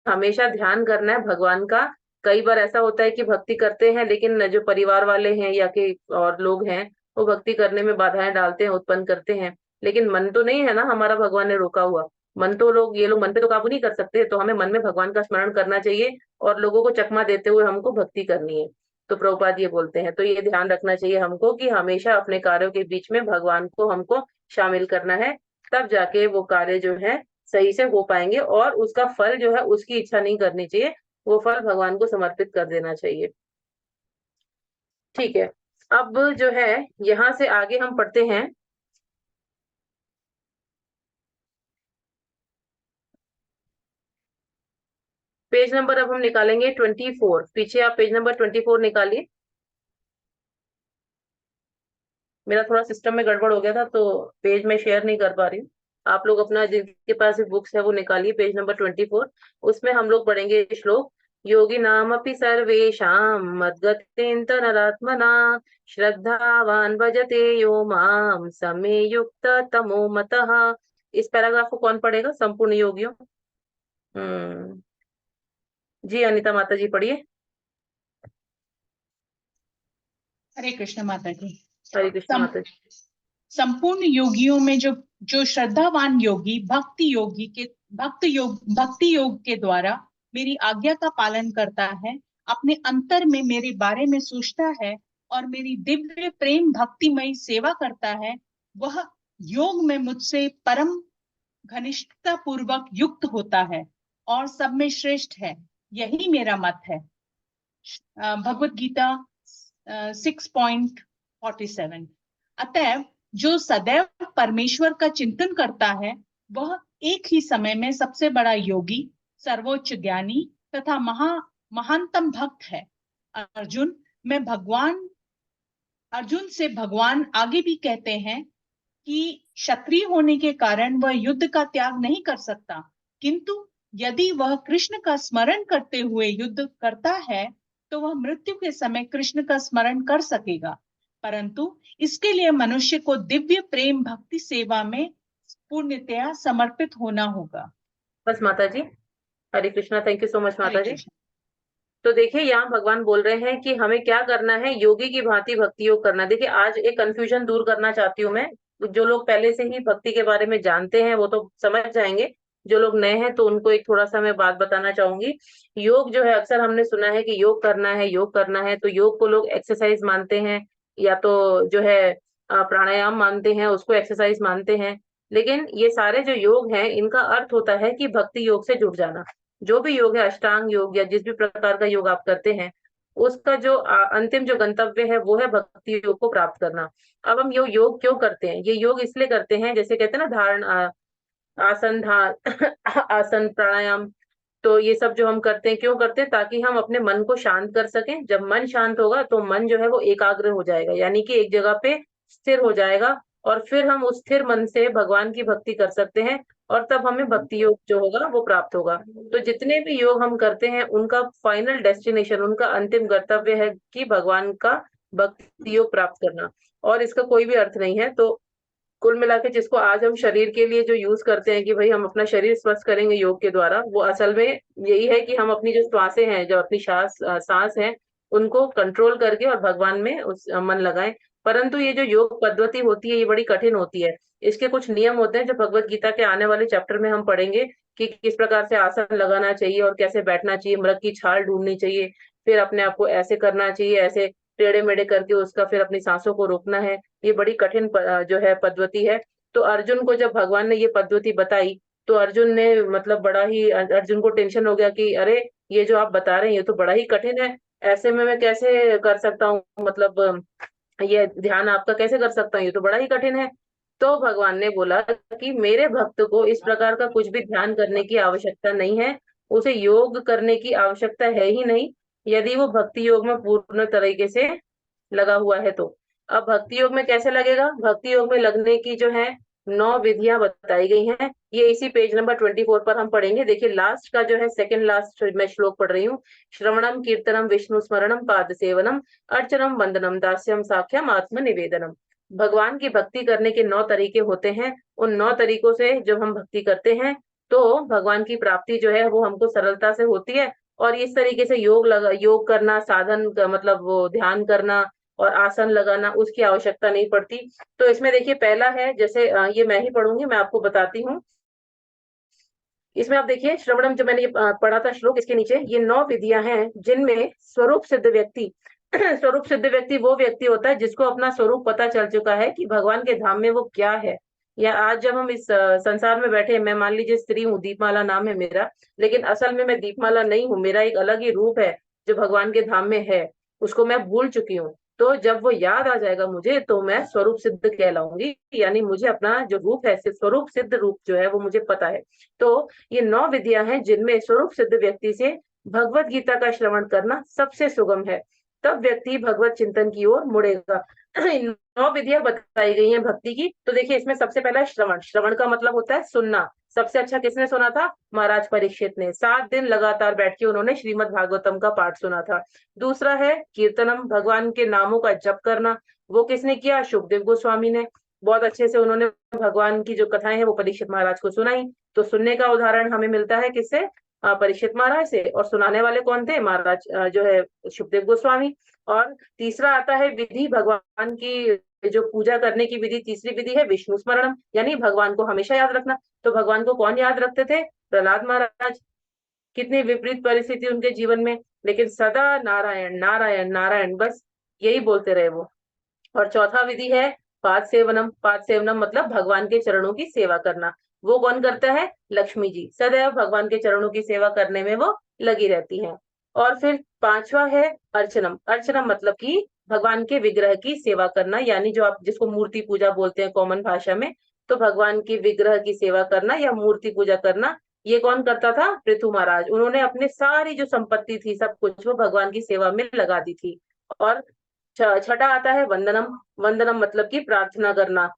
हमेशा ध्यान करना है भगवान का। कई बार ऐसा होता है कि भक्ति करते हैं, लेकिन जो परिवार वाले हैं या कि और लोग हैं, वो भक्ति करने में बाधाएं डालते हैं, उत्पन्न करते हैं। लेकिन मन तो नहीं है ना हमारा भगवान ने रोका हुआ। मन तो ये लोग मन पे तो काबू नहीं कर सकते, तो हमें मन में भगवान का स्मरण करना चाहिए और लोगों को चकमा देते हुए हमको भक्ति करनी है। तो प्रभुपाद ये बोलते हैं, तो ये ध्यान रखना चाहिए हमको कि हमेशा अपने कार्यों के बीच में भगवान को हमको शामिल करना है, तब जाके वो कार्य जो है सही से हो पाएंगे। और उसका फल जो है उसकी इच्छा नहीं करनी चाहिए, वो फल भगवान को समर्पित कर देना चाहिए। ठीक है, अब जो है यहाँ से आगे हम पढ़ते हैं। पेज नंबर अब हम निकालेंगे 24। पीछे आप पेज नंबर 24 निकालिए। मेरा थोड़ा सिस्टम में गड़बड़ हो गया था तो पेज में शेयर नहीं कर पा रही हूँ। आप लोग अपना जिनके पास बुक्स है वो निकालिए, पेज नंबर 24। उसमें हम लोग पढ़ेंगे श्लोक, योगी नाम अपि सर्वेषां मद्गतेन तरात्मना श्रद्धावान भजते यो माम समे युक्त तमो मतः इस पैराग्राफ को कौन पढ़ेगा? संपूर्ण योगियों। जी अनिता माता जी पढ़िए। हरे कृष्ण माता जी। हरे कृष्ण माता जी। संपूर्ण योगियों में जो जो श्रद्धावान योगी भक्ति योग के द्वारा मेरी आज्ञा का पालन करता है, अपने अंतर में मेरे बारे में सोचता है और मेरी दिव्य प्रेम भक्तिमय सेवा करता है, वह योग में मुझसे परम घनिष्ठता पूर्वक युक्त होता है और सब में श्रेष्ठ है। यही मेरा मत है। भगवत गीता 6.47। अतएव जो सदैव परमेश्वर का चिंतन करता है वह एक ही समय में सबसे बड़ा योगी, सर्वोच्च ज्ञानी तथा महानतम भक्त है। अर्जुन से भगवान आगे भी कहते हैं कि क्षत्रिय होने के कारण वह युद्ध का त्याग नहीं कर सकता, किंतु यदि वह कृष्ण का स्मरण करते हुए युद्ध करता है तो वह मृत्यु के समय कृष्ण का स्मरण कर सकेगा, परंतु इसके लिए मनुष्य को दिव्य प्रेम भक्ति सेवा में पूर्णतया समर्पित होना होगा। बस माता जी। Hare Krishna. Thank you so much माता हरे जी। कृष्ण। तो देखिए यहाँ भगवान बोल रहे हैं कि हमें क्या करना है, योगी की भांति भक्ति योग करना। देखिए आज एक कंफ्यूजन दूर करना चाहती हूँ मैं। जो लोग पहले से ही भक्ति के बारे में जानते हैं वो तो समझ जाएंगे, जो लोग नए हैं तो उनको एक थोड़ा सा मैं बात बताना चाहूंगी। योग जो है, अक्सर हमने सुना है कि योग करना है, योग करना है, तो योग को लोग एक्सरसाइज मानते हैं या तो जो है प्राणायाम मानते हैं, उसको एक्सरसाइज मानते हैं। लेकिन ये सारे जो योग हैं इनका अर्थ होता है कि भक्ति योग से जुड़ जाना। जो भी योग है, अष्टांग योग या जिस भी प्रकार का योग आप करते हैं, उसका जो अंतिम जो गंतव्य है वो है भक्ति योग को प्राप्त करना। अब हम योग क्यों करते हैं? ये योग इसलिए करते हैं, जैसे कहते हैं ना धारण आसन आसन प्राणायाम, तो ये सब जो हम करते हैं क्यों करते हैं? ताकि हम अपने मन को शांत कर सकें। जब मन शांत होगा तो मन जो है वो एकाग्र हो जाएगा, यानी कि एक जगह पे स्थिर हो जाएगा, और फिर हम उस स्थिर मन से भगवान की भक्ति कर सकते हैं, और तब हमें भक्ति योग जो होगा वो प्राप्त होगा। तो जितने भी योग हम करते हैं उनका फाइनल डेस्टिनेशन, उनका अंतिम कर्तव्य है कि भगवान का भक्ति योग प्राप्त करना, और इसका कोई भी अर्थ नहीं है। तो कुल मिला के जिसको आज हम शरीर के लिए जो यूज करते हैं कि भाई हम अपना शरीर स्वस्थ करेंगे योग के द्वारा, वो असल में यही है कि हम अपनी जो श्वासें हैं, जो अपनी सांस है, उनको कंट्रोल करके और भगवान में उस मन लगाएं। परंतु ये जो योग पद्धति होती है ये बड़ी कठिन होती है। इसके कुछ नियम होते हैं जो भगवत गीता के आने वाले चैप्टर में हम पढ़ेंगे कि किस प्रकार से आसन लगाना चाहिए और कैसे बैठना चाहिए, मृग की छाल ढूंढनी चाहिए, फिर अपने आप को ऐसे करना चाहिए, ऐसे टेढ़े मेढ़े करके उसका फिर अपनी सांसों को रोकना है। ये बड़ी कठिन जो है पद्धति है। तो अर्जुन को जब भगवान ने ये पद्धति बताई तो अर्जुन ने मतलब बड़ा ही, अर्जुन को टेंशन हो गया कि अरे ये जो आप बता रहे हैं ये तो बड़ा ही कठिन है, ऐसे में मैं कैसे कर सकता हूँ, मतलब ये ध्यान आपका कैसे कर सकता हूँ, ये तो बड़ा ही कठिन है। तो भगवान ने बोला कि मेरे भक्त को इस प्रकार का कुछ भी ध्यान करने की आवश्यकता नहीं है, उसे योग करने की आवश्यकता है ही नहीं, यदि वो भक्ति योग में पूर्ण तरीके से लगा हुआ है तो। अब भक्ति योग में कैसे लगेगा? भक्ति योग में लगने की जो है 9 विधियां बताई गई हैं। ये इसी पेज नंबर 24 पर हम पढ़ेंगे। देखिए लास्ट का जो है, सेकंड लास्ट मैं श्लोक पढ़ रही हूँ। श्रवणम कीर्तनम विष्णु स्मरणम पाद सेवनम अर्चनम वंदनम दास्यम साख्यम आत्म निवेदनम। भगवान की भक्ति करने के 9 तरीके होते हैं। उन 9 तरीकों से जब हम भक्ति करते हैं तो भगवान की प्राप्ति जो है वो हमको सरलता से होती है। और इस तरीके से योग करना, साधन मतलब वो ध्यान करना और आसन लगाना, उसकी आवश्यकता नहीं पड़ती। तो इसमें देखिए पहला है, जैसे ये मैं ही पढ़ूंगी, मैं आपको बताती हूँ। इसमें आप देखिए श्रवणम, जो मैंने ये पढ़ा था श्लोक, इसके नीचे ये 9 विधियां हैं जिनमें स्वरूप सिद्ध व्यक्ति स्वरूप सिद्ध व्यक्ति वो व्यक्ति होता है जिसको अपना स्वरूप पता चल चुका है कि भगवान के धाम में वो क्या है। या आज जब हम इस संसार में बैठे, मैं मान लीजिए स्त्री हूँ, दीपमाला नाम है मेरा, लेकिन असल में मैं दीपमाला नहीं हूँ, मेरा एक अलग ही रूप है जो भगवान के धाम में है, उसको मैं भूल चुकी हूँ। तो जब वो याद आ जाएगा मुझे तो मैं स्वरूप सिद्ध कहलाऊंगी, यानी मुझे अपना जो रूप है, स्वरूप सिद्ध रूप जो है वो मुझे पता है। तो ये 9 विधियां हैं जिनमें स्वरूप सिद्ध व्यक्ति से भगवत गीता का श्रवण करना सबसे सुगम है, तब व्यक्ति भगवत चिंतन की ओर मुड़ेगा। 9 विधियां बताई गई हैं भक्ति की। तो देखिए इसमें सबसे पहला है श्रवण। श्रवण का मतलब होता है सुनना। सबसे अच्छा किसने सुना था? महाराज परीक्षित ने। 7 दिन लगातार बैठ के उन्होंने श्रीमद् भागवतम का पाठ सुना था। दूसरा है कीर्तनम, भगवान के नामों का जप करना। वो किसने किया? शुकदेव गोस्वामी ने। बहुत अच्छे से उन्होंने भगवान की जो कथाएं हैं वो परीक्षित महाराज को सुनाई। तो सुनने का उदाहरण हमें मिलता है किससे? परीक्षित महाराज से। और सुनाने वाले कौन थे? महाराज जो है शुकदेव गोस्वामी। और तीसरा आता है विधि, भगवान की जो पूजा करने की विधि, तीसरी विधि है विष्णु स्मरणम, यानी भगवान को हमेशा याद रखना। तो भगवान को कौन याद रखते थे? प्रहलाद महाराज। कितनी विपरीत परिस्थिति उनके जीवन में, लेकिन सदा नारायण नारायण नारायण, बस यही बोलते रहे वो। और चौथा विधि है पाद सेवनम। पाद सेवनम मतलब भगवान के चरणों की सेवा करना। वो कौन करता है? लक्ष्मी जी सदैव भगवान के चरणों की सेवा करने में वो लगी रहती हैं। और फिर पांचवा है अर्चनम। अर्चनम मतलब कि भगवान के विग्रह की सेवा करना, यानी जो आप जिसको मूर्ति पूजा बोलते हैं कॉमन भाषा में। तो भगवान की विग्रह की सेवा करना या मूर्ति पूजा करना, ये कौन करता था? पृथु महाराज। उन्होंने अपने सारी जो संपत्ति थी सब कुछ वो भगवान की सेवा में लगा दी थी। और छठा आता है वंदनम। वंदनम मतलब कि प्रार्थना करना।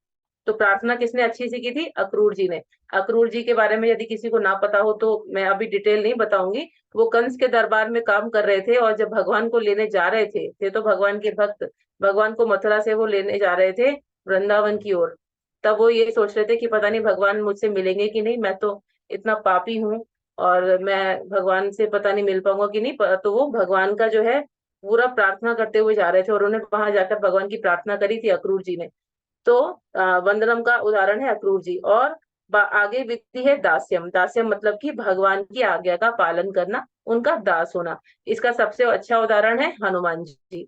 तो प्रार्थना किसने अच्छी सी की थी? अक्रूर जी ने। अक्रूर जी के बारे में यदि किसी को ना पता हो तो मैं अभी डिटेल नहीं बताऊंगी। वो कंस के दरबार में काम कर रहे थे, और जब भगवान को लेने जा रहे थे तो भगवान के भक्त भगवान को मथुरा से वो लेने जा रहे थे वृंदावन की ओर। तब वो ये सोच रहे थे कि पता नहीं भगवान मुझसे मिलेंगे कि नहीं, मैं तो इतना पापी हूँ और मैं भगवान से पता नहीं मिल पाऊंगा कि नहीं। तो वो भगवान का जो है पूरा प्रार्थना करते हुए जा रहे थे, और उन्होंने वहां जाकर भगवान की प्रार्थना करी थी अक्रूर जी ने। तो वंदनम का उदाहरण है अक्रूर जी। और आगे विधि है दास्यम। दास्यम मतलब कि भगवान की आज्ञा का पालन करना, उनका दास होना। इसका सबसे अच्छा उदाहरण है हनुमान जी।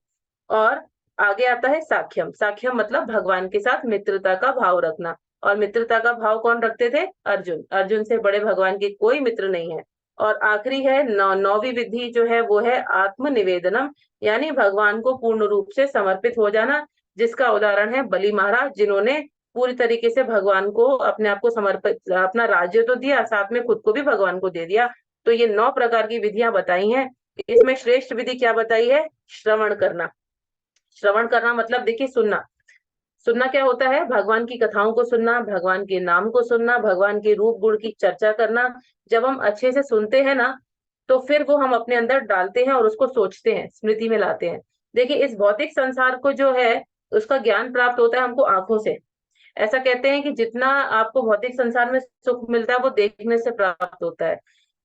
और आगे आता है साख्यम। साख्यम मतलब भगवान के साथ मित्रता का भाव रखना। और मित्रता का भाव कौन रखते थे? अर्जुन। अर्जुन से बड़े भगवान के कोई मित्र नहीं है। और आखिरी है नौवीं विधि जो है वो है आत्मनिवेदनम, यानी भगवान को पूर्ण रूप से समर्पित हो जाना, जिसका उदाहरण है बलि महाराज, जिन्होंने पूरी तरीके से भगवान को अपने आप को समर्पित, अपना राज्य तो दिया, साथ में खुद को भी भगवान को दे दिया। तो ये 9 प्रकार की विधियां बताई हैं। इसमें श्रेष्ठ विधि क्या बताई है? श्रवण करना। श्रवण करना मतलब देखिए सुनना। सुनना क्या होता है? भगवान की कथाओं को सुनना, भगवान के नाम को सुनना, भगवान के रूप गुण की चर्चा करना। जब हम अच्छे से सुनते हैं ना, तो फिर वो हम अपने अंदर डालते हैं और उसको सोचते हैं, स्मृति में लाते हैं। देखिए इस भौतिक संसार को जो है उसका ज्ञान प्राप्त होता है हमको आंखों से। ऐसा कहते हैं कि जितना आपको भौतिक संसार में सुख मिलता है वो देखने से प्राप्त होता है,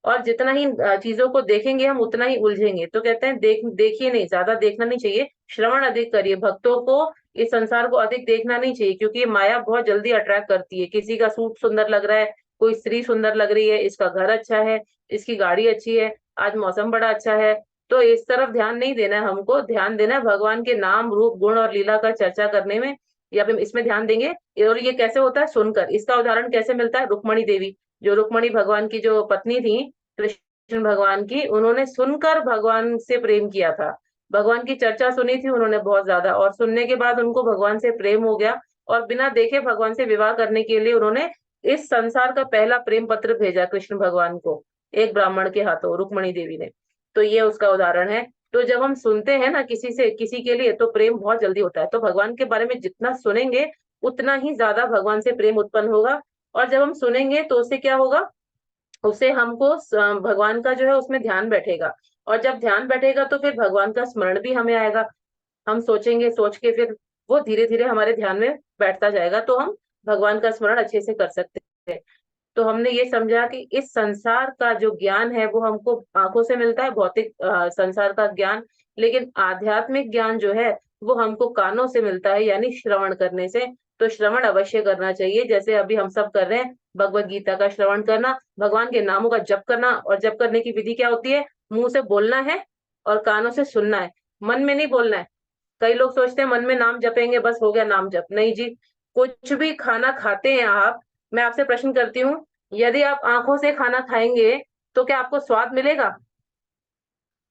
और जितना ही चीजों को देखेंगे हम उतना ही उलझेंगे। तो कहते हैं देखिए नहीं, ज्यादा देखना नहीं चाहिए, श्रवण अधिक करिए। भक्तों को इस संसार को अधिक देखना नहीं चाहिए, क्योंकि ये माया बहुत जल्दी अट्रैक्ट करती है। किसी का सूट सुंदर लग रहा है, कोई स्त्री सुंदर लग रही है, इसका घर अच्छा है, इसकी गाड़ी अच्छी है, आज मौसम बड़ा अच्छा है, तो इस तरफ ध्यान नहीं देना है। हमको ध्यान देना है भगवान के नाम रूप गुण और लीला का चर्चा करने में, या फिर इसमें ध्यान देंगे। और ये कैसे होता है? सुनकर। इसका उदाहरण कैसे मिलता है? रुक्मणी देवी, जो रुक्मणी भगवान की जो पत्नी थी कृष्ण भगवान की, उन्होंने सुनकर भगवान से प्रेम किया था। भगवान की चर्चा सुनी थी उन्होंने बहुत ज्यादा, और सुनने के बाद उनको भगवान से प्रेम हो गया, और बिना देखे भगवान से विवाह करने के लिए उन्होंने इस संसार का पहला प्रेम पत्र भेजा कृष्ण भगवान को, एक ब्राह्मण के हाथों, रुक्मणी देवी ने। तो ये उसका उदाहरण है। तो जब हम सुनते हैं ना किसी से किसी के लिए, तो प्रेम बहुत जल्दी होता है। तो भगवान के बारे में जितना सुनेंगे उतना ही ज्यादा भगवान से प्रेम उत्पन्न होगा। और जब हम सुनेंगे तो उससे क्या होगा? उससे हमको भगवान का जो है उसमें ध्यान बैठेगा, और जब ध्यान बैठेगा तो फिर भगवान का स्मरण भी हमें आएगा। हम सोचेंगे, सोच के फिर वो धीरे धीरे हमारे ध्यान में बैठता जाएगा, तो हम भगवान का स्मरण अच्छे से कर सकते हैं। तो हमने ये समझा कि इस संसार का जो ज्ञान है वो हमको आंखों से मिलता है, भौतिक संसार का ज्ञान। लेकिन आध्यात्मिक ज्ञान जो है वो हमको कानों से मिलता है, यानी श्रवण करने से। तो श्रवण अवश्य करना चाहिए, जैसे अभी हम सब कर रहे हैं, भगवत गीता का श्रवण करना, भगवान के नामों का जप करना। और जप करने की विधि क्या होती है? मुंह से बोलना है और कानों से सुनना है, मन में नहीं बोलना है। कई लोग सोचते हैं मन में नाम जपेंगे बस हो गया नाम जप। नहीं जी, कुछ भी खाना खाते हैं आप, मैं आपसे प्रश्न करती हूँ, यदि आप आंखों से खाना खाएंगे तो क्या आपको स्वाद मिलेगा?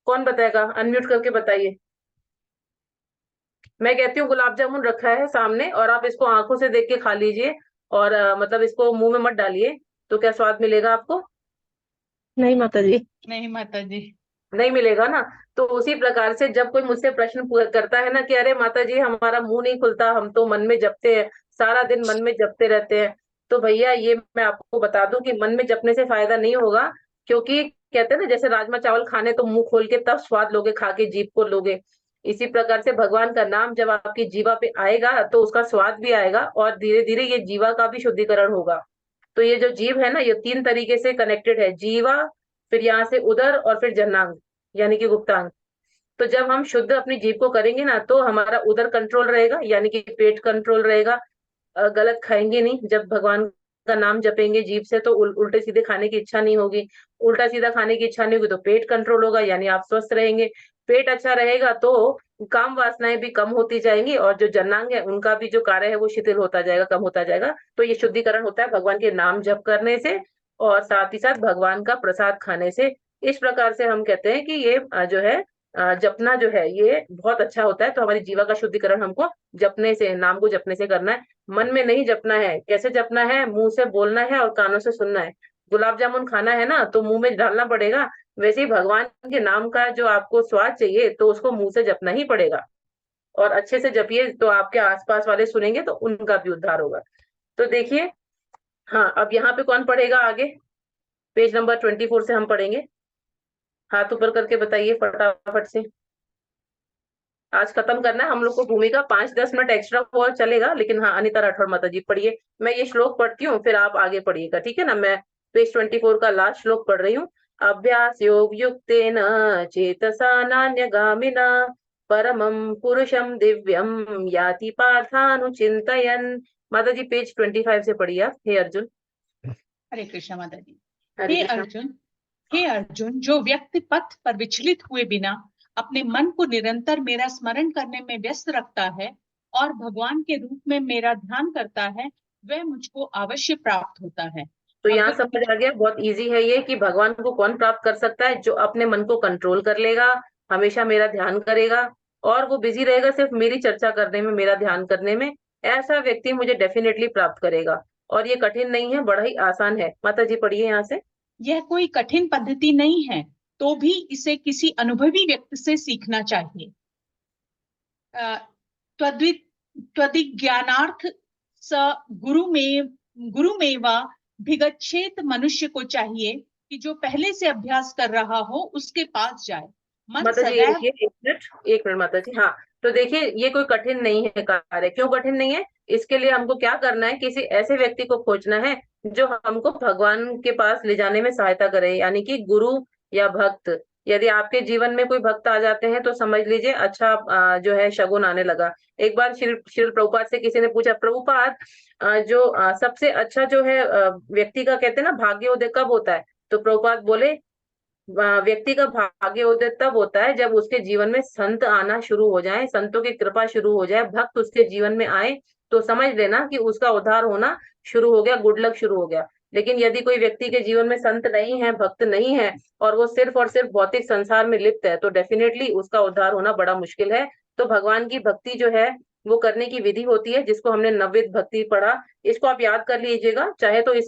कौन बताएगा? अनम्यूट करके बताइए। मैं कहती हूँ गुलाब जामुन रखा है सामने और आप इसको आंखों से देख के खा लीजिए, और मतलब इसको मुंह में मत डालिए, तो क्या स्वाद मिलेगा आपको? नहीं माता जी। नहीं माता जी। नहीं मिलेगा ना। तो उसी प्रकार से जब कोई मुझसे प्रश्न करता है ना कि अरे माता जी हमारा मुंह नहीं खुलता, हम तो मन में जपते हैं, सारा दिन मन में जपते रहते हैं, तो भैया ये मैं आपको बता दूं कि मन में जपने से फायदा नहीं होगा। क्योंकि कहते हैं ना, जैसे राजमा चावल खाने तो मुंह खोल के तब स्वाद लोगे, खा के जीभ को लोगे। इसी प्रकार से भगवान का नाम जब आपकी जीवा पे आएगा तो उसका स्वाद भी आएगा और धीरे धीरे ये जीवा का भी शुद्धिकरण होगा। तो ये जो जीव है ना, ये 3 तरीके से कनेक्टेड है, जीवा, फिर यहाँ से उदर और फिर जन्नांग यानी कि गुप्तांग। तो जब हम शुद्ध अपनी जीभ को करेंगे ना तो हमारा उदर कंट्रोल रहेगा यानी कि पेट कंट्रोल रहेगा, गलत खाएंगे नहीं, जब भगवान का नाम जपेंगे जीभ से तो उल्टे सीधे खाने की इच्छा नहीं होगी, उल्टा सीधा खाने की इच्छा नहीं होगी तो पेट कंट्रोल होगा यानी आप स्वस्थ रहेंगे। पेट अच्छा रहेगा तो काम वासनाएं भी कम होती जाएंगी और जो जन्नांग है उनका भी जो कार्य है वो शिथिल होता जाएगा, कम होता जाएगा। तो ये शुद्धिकरण होता है भगवान के नाम जप करने से और साथ ही साथ भगवान का प्रसाद खाने से। इस प्रकार से हम कहते हैं कि ये जो है जपना जो है ये बहुत अच्छा होता है। तो हमारी जीवा का शुद्धिकरण हमको जपने से, नाम को जपने से करना है, मन में नहीं जपना है। कैसे जपना है? मुंह से बोलना है और कानों से सुनना है। गुलाब जामुन खाना है ना तो मुंह में डालना पड़ेगा, वैसे ही भगवान के नाम का जो आपको स्वाद चाहिए तो उसको मुंह से जपना ही पड़ेगा और अच्छे से जपिए तो आपके आसपास वाले सुनेंगे तो उनका भी उद्धार होगा। तो देखिए, हाँ, अब यहाँ पे कौन पढ़ेगा आगे? पेज नंबर 24 से हम पढ़ेंगे। हाथ ऊपर करके बताइए फटाफट से। आज खत्म करना है हम लोग को भूमिका, 5-10 मिनट एक्स्ट्रा और चलेगा, लेकिन हाँ, अनिता राठौर माता जी पढ़िए। मैं ये श्लोक पढ़ती हूँ फिर आप आगे पढ़िएगा, ठीक है ना? मैं पेज 24 का लास्ट श्लोक पढ़ रही हूँ। अभ्यास योग युक्तेन चेतसा नान्यगामिना परमं पुरुषम दिव्यम याति पार्थानुचिंतयन्। माता जी पेज 25 से पढ़िए आप। हे अर्जुन। हरे कृष्ण माता जी। हरे हे कृष्ण। अर्जुन, हे अर्जुन, जो व्यक्ति पथ पर विचलित हुए बिना अपने मन को निरंतर मेरा स्मरण करने में व्यस्त रखता है और भगवान के रूप में मेरा ध्यान करता है, वह मुझको अवश्य प्राप्त होता है। तो यहाँ भगवत समझ आ गया, बहुत इजी है ये कि भगवान को कौन प्राप्त कर सकता है? जो अपने मन को कंट्रोल कर लेगा, हमेशा मेरा ध्यान करेगा और वो बिजी रहेगा सिर्फ मेरी चर्चा करने में, मेरा ध्यान करने में, ऐसा व्यक्ति मुझे डेफिनेटली प्राप्त करेगा। और ये कठिन नहीं है, बड़ा ही आसान है। माता जी पढ़िए यहाँ से। यह कोई कठिन पद्धति नहीं है, तो भी इसे किसी अनुभवी व्यक्ति से सीखना चाहिए। त्वदिज्ञानार्थ स गुरुमेवा भिगच्छेत। मनुष्य को चाहिए कि जो पहले से अभ्यास कर रहा हो उसके पास जाए। मन माता जी सदैव रुकिए, एक मिनट माता जी। हाँ, तो देखिए, ये कोई कठिन नहीं है कार्य। क्यों कठिन नहीं है? इसके लिए हमको क्या करना है? किसी ऐसे व्यक्ति को खोजना है जो हमको भगवान के पास ले जाने में सहायता करे, यानी कि गुरु या भक्त। यदि आपके जीवन में कोई भक्त आ जाते हैं तो समझ लीजिए अच्छा जो है शगुन आने लगा। एक बार श्री प्रभुपाद से किसी ने पूछा, प्रभुपाद जो सबसे अच्छा जो है व्यक्ति का कहते हैं ना भाग्योदय कब होता है? तो प्रभुपाद बोले व्यक्ति का भाग्योदय तब होता है जब उसके जीवन में संत आना शुरू हो जाए, संतों की कृपा शुरू हो जाए, भक्त उसके जीवन में आए तो समझ लेना कि उसका उद्धार होना शुरू हो गया, गुड लक शुरू हो गया। लेकिन यदि कोई व्यक्ति के जीवन में संत नहीं है, भक्त नहीं है और वो सिर्फ और सिर्फ भौतिक संसार में लिप्त है तो डेफिनेटली उसका उद्धार होना बड़ा मुश्किल है। तो भगवान की भक्ति जो है वो करने की विधि होती है, जिसको हमने नवविध भक्ति पढ़ा। इसको आप याद कर लीजिएगा, चाहे तो इस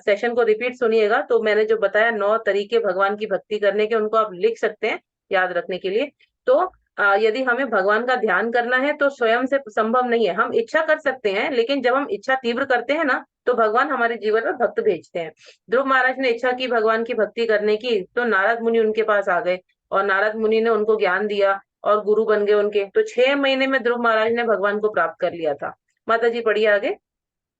सेशन को रिपीट सुनिएगा। तो मैंने जो बताया 9 तरीके भगवान की भक्ति करने के, उनको आप लिख सकते हैं याद रखने के लिए। तो यदि हमें भगवान का ध्यान करना है तो स्वयं से संभव नहीं है, हम इच्छा कर सकते हैं, लेकिन जब हम इच्छा तीव्र करते हैं ना तो भगवान हमारे जीवन में भक्त भेजते हैं। ध्रुव महाराज ने इच्छा की भगवान की भक्ति करने की तो नारद मुनि उनके पास आ गए और नारद मुनि ने उनको ज्ञान दिया और गुरु बन गए उनके। तो 6 महीने में ध्रुव महाराज ने भगवान को प्राप्त कर लिया था। माता जी पढ़िए आगे।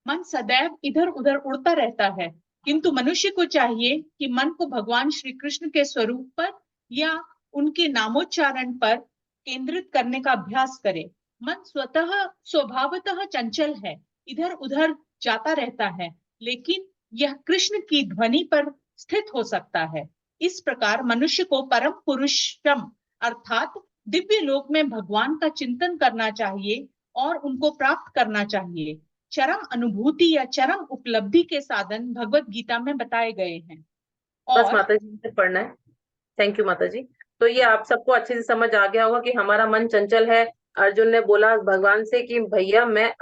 मन सदैव इधर उधर उड़ता रहता है, किंतु मनुष्य को चाहिए कि मन को भगवान श्री कृष्ण के स्वरूप पर या उनके नामोच्चारण पर केंद्रित करने का अभ्यास करे। मन स्वतः स्वभावतः चंचल है, इधर उधर जाता रहता है, लेकिन यह कृष्ण की ध्वनि पर स्थित हो सकता है। इस प्रकार मनुष्य को परम पुरुषम अर्थात दिव्य लोक में भगवान का चिंतन करना चाहिए और उनको प्राप्त करना चाहिए। चरम अनुभूति या चरम उपलब्धि के साधन भगवत गीता में बताए गए हैं। बस माता जी से पढ़ना है। थैंक यू माता जी। तो ये आप सबको अच्छे से समझ आ गया होगा कि हमारा मन चंचल है। अर्जुन ने बोला भगवान से कि भैया मैं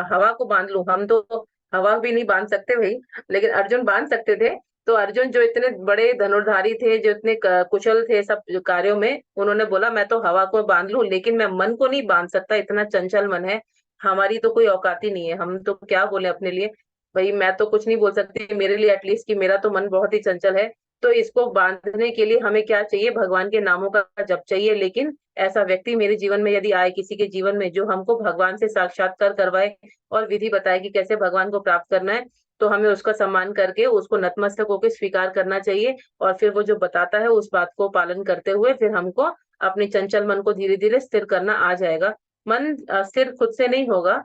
हवा को बांध लूं। हम तो हवा भी नहीं बांध सकते भाई, लेकिन अर्जुन बांध सकते थे। तो अर्जुन जो इतने बड़े धनुर्धारी थे, जो इतने कुशल थे सब कार्यों में, उन्होंने बोला मैं तो हवा को बांध लूं लेकिन मैं मन को नहीं बांध सकता, इतना चंचल मन है। हमारी तो कोई औकात ही नहीं है, हम तो क्या बोले अपने लिए। भाई मैं तो कुछ नहीं बोल सकती मेरे लिए एटलीस्ट, कि मेरा तो मन बहुत ही चंचल है। तो इसको बांधने के लिए हमें क्या चाहिए? भगवान के नामों का जप चाहिए। लेकिन ऐसा व्यक्ति मेरे जीवन में यदि आए, किसी के जीवन में, जो हमको भगवान से साक्षात्कार करवाए और विधि बताए कि कैसे भगवान को प्राप्त करना है, तो हमें उसका सम्मान करके उसको नतमस्तक होकर स्वीकार करना चाहिए। और फिर वो जो बताता है उस बात को पालन करते हुए फिर हमको अपने चंचल मन को धीरे धीरे स्थिर करना आ जाएगा। मन स्थिर खुद से नहीं होगा।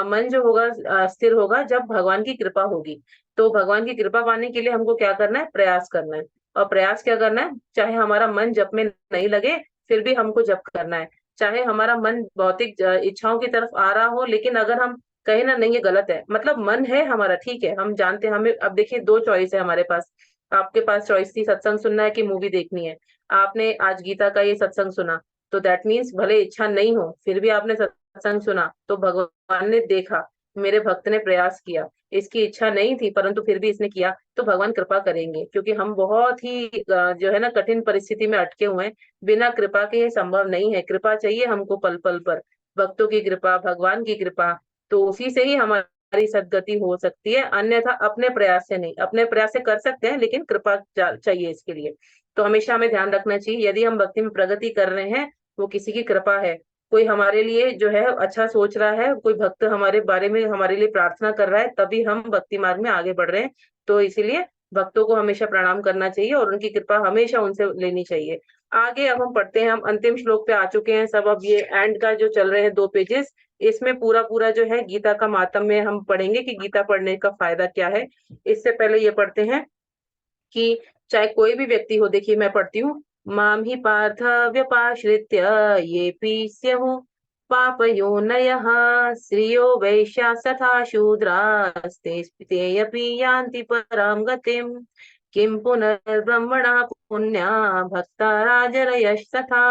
मन जो होगा स्थिर होगा जब भगवान की कृपा होगी। तो भगवान की कृपा पाने के लिए हमको क्या करना है? प्रयास करना है। और प्रयास क्या करना है? चाहे हमारा मन जप में नहीं लगे फिर भी हमको जप करना है। चाहे हमारा मन भौतिक इच्छाओं की तरफ आ रहा हो, लेकिन अगर हम कहे ना नहीं ये गलत है, मतलब मन है हमारा, ठीक है, हम जानते हैं, हमें अब देखिए दो चॉइस है हमारे पास। आपके पास चॉइस थी सत्संग सुनना है कि मूवी देखनी है। आपने आज गीता का ये सत्संग सुना, तो दैट मीन्स भले इच्छा नहीं हो फिर भी आपने सत्संग सुना, तो भगवान ने देखा मेरे भक्त ने प्रयास किया, इसकी इच्छा नहीं थी परंतु फिर भी इसने किया, तो भगवान कृपा करेंगे। क्योंकि हम बहुत ही जो है ना कठिन परिस्थिति में अटके हुए हैं। बिना कृपा के ये संभव नहीं है। कृपा चाहिए हमको पल पल पर, भक्तों की कृपा, भगवान की कृपा, तो उसी से ही हमारी सदगति हो सकती है। अन्यथा अपने प्रयास से नहीं। अपने प्रयास से कर सकते हैं लेकिन कृपा चाहिए इसके लिए। तो हमेशा हमें ध्यान रखना चाहिए यदि हम भक्ति में प्रगति कर रहे हैं वो किसी की कृपा है। कोई हमारे लिए जो है अच्छा सोच रहा है, कोई भक्त हमारे बारे में हमारे लिए प्रार्थना कर रहा है, तभी हम भक्ति मार्ग में आगे बढ़ रहे हैं। तो इसीलिए भक्तों को हमेशा प्रणाम करना चाहिए और उनकी कृपा हमेशा उनसे लेनी चाहिए। आगे अब हम पढ़ते हैं, हम अंतिम श्लोक पे आ चुके हैं सब। अब ये एंड का जो चल रहे हैं 2 पेजेस, इसमें पूरा पूरा जो है गीता का मातम्य हम पढ़ेंगे कि गीता पढ़ने का फायदा क्या है। इससे पहले ये पढ़ते हैं कि चाहे कोई भी व्यक्ति हो, देखिए मैं पढ़ती हूँ, माम ही पार्थ व्यपाश्रित्य ये पीस्यहु पापयोनयः श्रियो वैश्या तथा शूद्रास्ते स्थितेऽपि यान्ति परां गतिम् किं पुनर्ब्रह्मणः पुण्या भक्ता राजरयस्तथा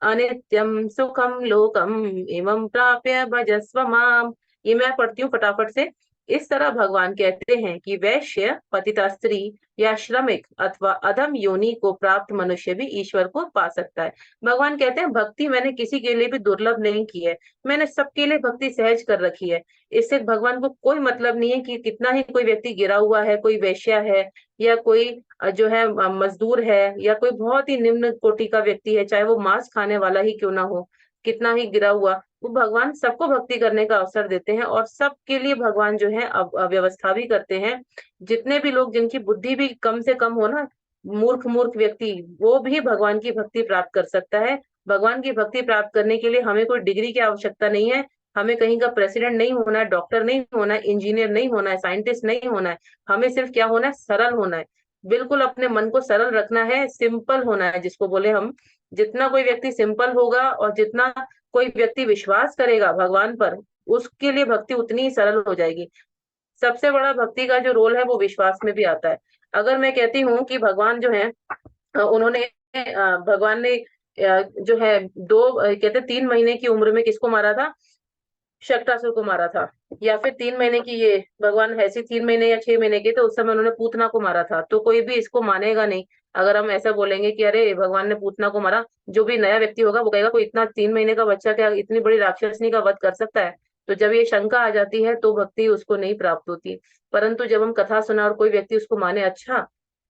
अनित्यं सुखं लोकम् इमं प्राप्य भजस्व माम। ये मैं पढ़ती हूँ फटाफट से। इस तरह भगवान कहते हैं कि वैश्य, पतिता स्त्री या श्रमिक अथवा अधम योनि को प्राप्त मनुष्य भी ईश्वर को पा सकता है। भगवान कहते हैं भक्ति मैंने किसी के लिए भी दुर्लभ नहीं की है, मैंने सबके लिए भक्ति सहज कर रखी है। इससे भगवान को कोई मतलब नहीं है कि कितना ही कोई व्यक्ति गिरा हुआ है, कोई वैश्या है या कोई जो है मजदूर है या कोई बहुत ही निम्न कोटि का व्यक्ति है, चाहे वो मांस खाने वाला ही क्यों ना हो, कितना ही गिरा हुआ, वो भगवान सबको भक्ति करने का अवसर देते हैं और सबके लिए भगवान जो है व्यवस्था भी करते हैं। जितने भी लोग जिनकी बुद्धि भी कम से कम हो ना, मूर्ख मूर्ख व्यक्ति, वो भी भगवान की भक्ति प्राप्त कर सकता है। भगवान की भक्ति प्राप्त करने के लिए हमें कोई डिग्री की आवश्यकता नहीं है। हमें कहीं का प्रेसिडेंट नहीं होना है, डॉक्टर नहीं होना है, इंजीनियर नहीं होना है, साइंटिस्ट नहीं होना है। हमें सिर्फ क्या होना है? सरल होना है। बिल्कुल अपने मन को सरल रखना है, सिंपल होना है जिसको बोले हम। जितना कोई व्यक्ति सिंपल होगा और जितना कोई व्यक्ति विश्वास करेगा भगवान पर, उसके लिए भक्ति उतनी ही सरल हो जाएगी। सबसे बड़ा भक्ति का जो रोल है वो विश्वास में भी आता है। अगर मैं कहती हूँ कि भगवान जो है उन्होंने भगवान ने जो है कहते 3 महीने की उम्र में किसको मारा था? शक्टासुर को मारा था। या फिर 3 महीने की, ये भगवान ऐसे 3 महीने या 6 महीने के, तो उस समय उन्होंने पूतना को मारा था। तो कोई भी इसको मानेगा नहीं अगर हम ऐसा बोलेंगे कि अरे भगवान ने पूतना को मारा। जो भी नया व्यक्ति होगा वो कहेगा कोई इतना 3 महीने का बच्चा क्या इतनी बड़ी राक्षसनी का वध कर सकता है? तो जब ये शंका आ जाती है तो भक्ति उसको नहीं प्राप्त होती। परंतु जब हम कथा सुना और कोई व्यक्ति उसको माने, अच्छा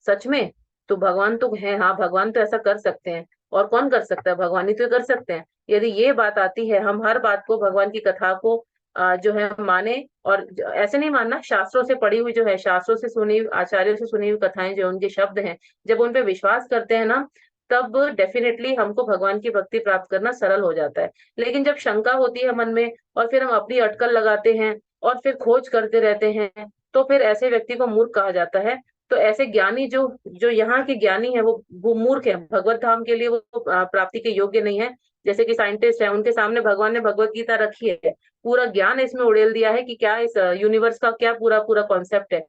सच में, तो भगवान तो है, हाँ भगवान तो ऐसा कर सकते हैं। और कौन कर सकता है? भगवान ही तो कर सकते हैं। यदि ये बात आती है, हम हर बात को, भगवान की कथा को जो है माने। और ऐसे नहीं मानना, शास्त्रों से पढ़ी हुई जो है, शास्त्रों से सुनी हुई, आचार्यों से सुनी हुई कथाएं जो उनके शब्द हैं, जब उन पे विश्वास करते हैं ना, तब डेफिनेटली हमको भगवान की भक्ति प्राप्त करना सरल हो जाता है। लेकिन जब शंका होती है मन में और फिर हम अपनी अटकल लगाते हैं और फिर खोज करते रहते हैं, तो फिर ऐसे व्यक्ति को मूर्ख कहा जाता है। तो ऐसे ज्ञानी जो जो यहाँ के ज्ञानी है वो मूर्ख है, भगवत धाम के लिए वो प्राप्ति के योग्य नहीं है। जैसे कि साइंटिस्ट है, उनके सामने भगवान ने भगवत गीता रखी है, पूरा ज्ञान इसमें उड़ेल दिया है कि क्या इस यूनिवर्स का क्या पूरा पूरा कॉन्सेप्ट है,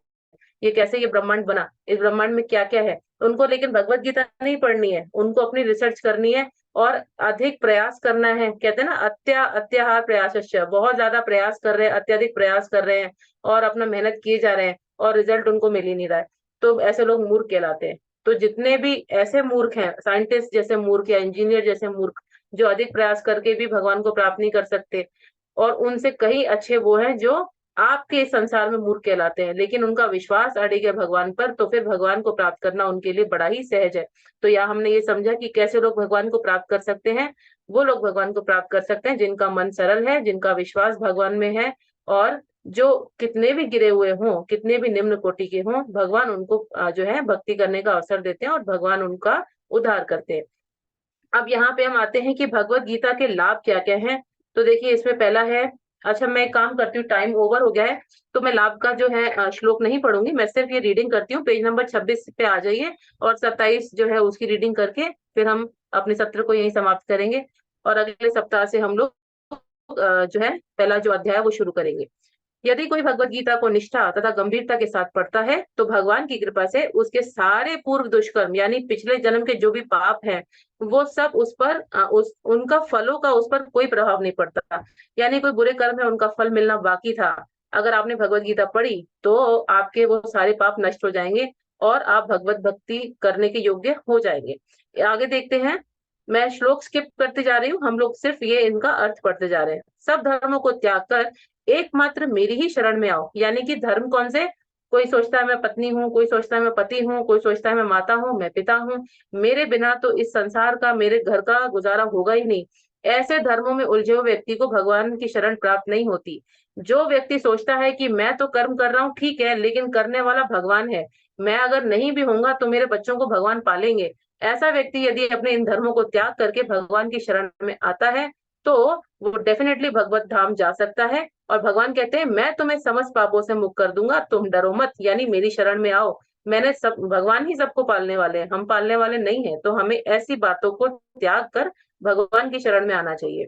ये कैसे ये ब्रह्मांड बना, इस ब्रह्मांड में क्या क्या है उनको। लेकिन भगवत गीता नहीं पढ़नी है, उनको अपनी रिसर्च करनी है और अधिक प्रयास करना है। कहते हैं ना अत्याहार प्रयास, बहुत ज्यादा प्रयास कर रहे हैं, अत्यधिक प्रयास कर रहे हैं और अपना मेहनत किए जा रहे हैं और रिजल्ट उनको मिल ही नहीं रहा है, तो ऐसे लोग मूर्ख कहलाते हैं। तो जितने भी ऐसे मूर्ख हैं, साइंटिस्ट जैसे मूर्ख या इंजीनियर जैसे मूर्ख, जो अधिक प्रयास करके भी भगवान को प्राप्त नहीं कर सकते, और उनसे कहीं अच्छे वो हैं जो आपके इस संसार में मूर्ख कहलाते हैं, लेकिन उनका विश्वास अड़िग है भगवान पर, तो फिर भगवान को प्राप्त करना उनके लिए बड़ा ही सहज है। तो यहाँ हमने ये समझा कि कैसे लोग भगवान को प्राप्त कर सकते हैं। वो लोग भगवान को प्राप्त कर सकते हैं जिनका मन सरल है, जिनका विश्वास भगवान में है, और जो कितने भी गिरे हुए हों, कितने भी निम्न कोटि के हों, भगवान उनको जो है भक्ति करने का अवसर देते हैं और भगवान उनका उद्धार करते हैं। अब यहाँ पे हम आते हैं कि भगवत गीता के लाभ क्या क्या हैं। तो देखिए इसमें पहला है, अच्छा मैं एक काम करती हूँ, टाइम ओवर हो गया है, तो मैं लाभ का जो है श्लोक नहीं पढ़ूंगी, मैं सिर्फ ये रीडिंग करती हूँ। पेज नंबर 26 पे आ जाइए और 27 जो है उसकी रीडिंग करके फिर हम अपने सत्र को यहीं समाप्त करेंगे और अगले सप्ताह से हम लोग जो है पहला जो अध्याय है वो शुरू करेंगे। यदि कोई भगवत गीता को निष्ठा तथा गंभीरता के साथ पढ़ता है तो भगवान की कृपा से उसके सारे पूर्व दुष्कर्म यानी पिछले जन्म के जो भी पाप हैं वो सब उस पर उनका फलों का उस पर कोई प्रभाव नहीं पड़ता। यानी कोई बुरे कर्म है उनका फल मिलना बाकी था, अगर आपने भगवत गीता पढ़ी तो आपके वो सारे पाप नष्ट हो जाएंगे और आप भगवत भक्ति करने के योग्य हो जाएंगे। आगे देखते हैं, मैं श्लोक स्किप करते जा रही हूँ, हम लोग सिर्फ ये इनका अर्थ पढ़ते जा रहे हैं। सब धर्मों को त्याग कर एकमात्र मेरी ही शरण में आओ। यानी कि धर्म कौन से? कोई सोचता है मैं पत्नी हूँ, कोई सोचता है मैं पति हूँ, कोई सोचता है मैं माता हूँ, मैं पिता हूँ, मेरे बिना तो इस संसार का, मेरे घर का गुजारा होगा ही नहीं। ऐसे धर्मों में उलझे हुए व्यक्ति को भगवान की शरण प्राप्त नहीं होती। जो व्यक्ति सोचता है कि मैं तो कर्म कर रहा हूँ ठीक है, लेकिन करने वाला भगवान है, मैं अगर नहीं भी होऊंगा तो मेरे बच्चों को भगवान पालेंगे, ऐसा व्यक्ति यदि अपने इन धर्मों को त्याग करके भगवान की शरण में आता है तो वो डेफिनेटली भगवत धाम जा सकता है। और भगवान कहते हैं मैं तुम्हें समस्त पापों से मुक्त कर दूंगा, तुम डरो मत, यानी मेरी शरण में आओ। मैंने सब, भगवान ही सबको पालने वाले हैं, हम पालने वाले नहीं है। तो हमें ऐसी बातों को त्याग कर भगवान की शरण में आना चाहिए।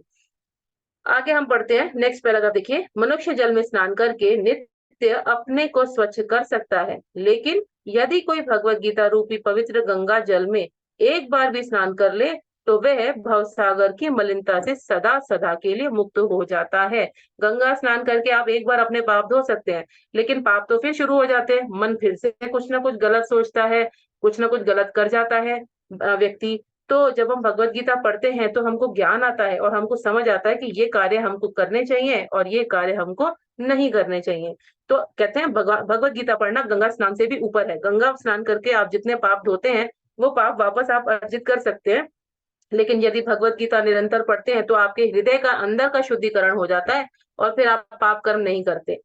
आगे हम पढ़ते हैं नेक्स्ट पैराग्राफ, देखिए, मनुष्य जल में स्नान करके नित्य अपने को स्वच्छ कर सकता है, लेकिन यदि कोई भगवत गीता रूपी पवित्र गंगा जल में एक बार भी स्नान कर ले तो वह भवसागर की मलिनता से सदा सदा के लिए मुक्त हो जाता है। गंगा स्नान करके आप एक बार अपने पाप धो सकते हैं, लेकिन पाप तो फिर शुरू हो जाते हैं, मन फिर से कुछ ना कुछ गलत सोचता है, कुछ ना कुछ गलत कर जाता है व्यक्ति। तो जब हम भगवत गीता पढ़ते हैं तो हमको ज्ञान आता है और हमको समझ आता है कि ये कार्य हमको करने चाहिए और ये कार्य हमको नहीं करने चाहिए। तो कहते हैं भगवत गीता पढ़ना गंगा स्नान से भी ऊपर है। गंगा स्नान करके आप जितने पाप धोते हैं वो पाप वापस आप अर्जित कर सकते हैं, लेकिन यदि भगवत गीता निरंतर पढ़ते हैं तो आपके हृदय का अंदर का शुद्धिकरण हो जाता है और फिर आप पाप कर्म नहीं करते।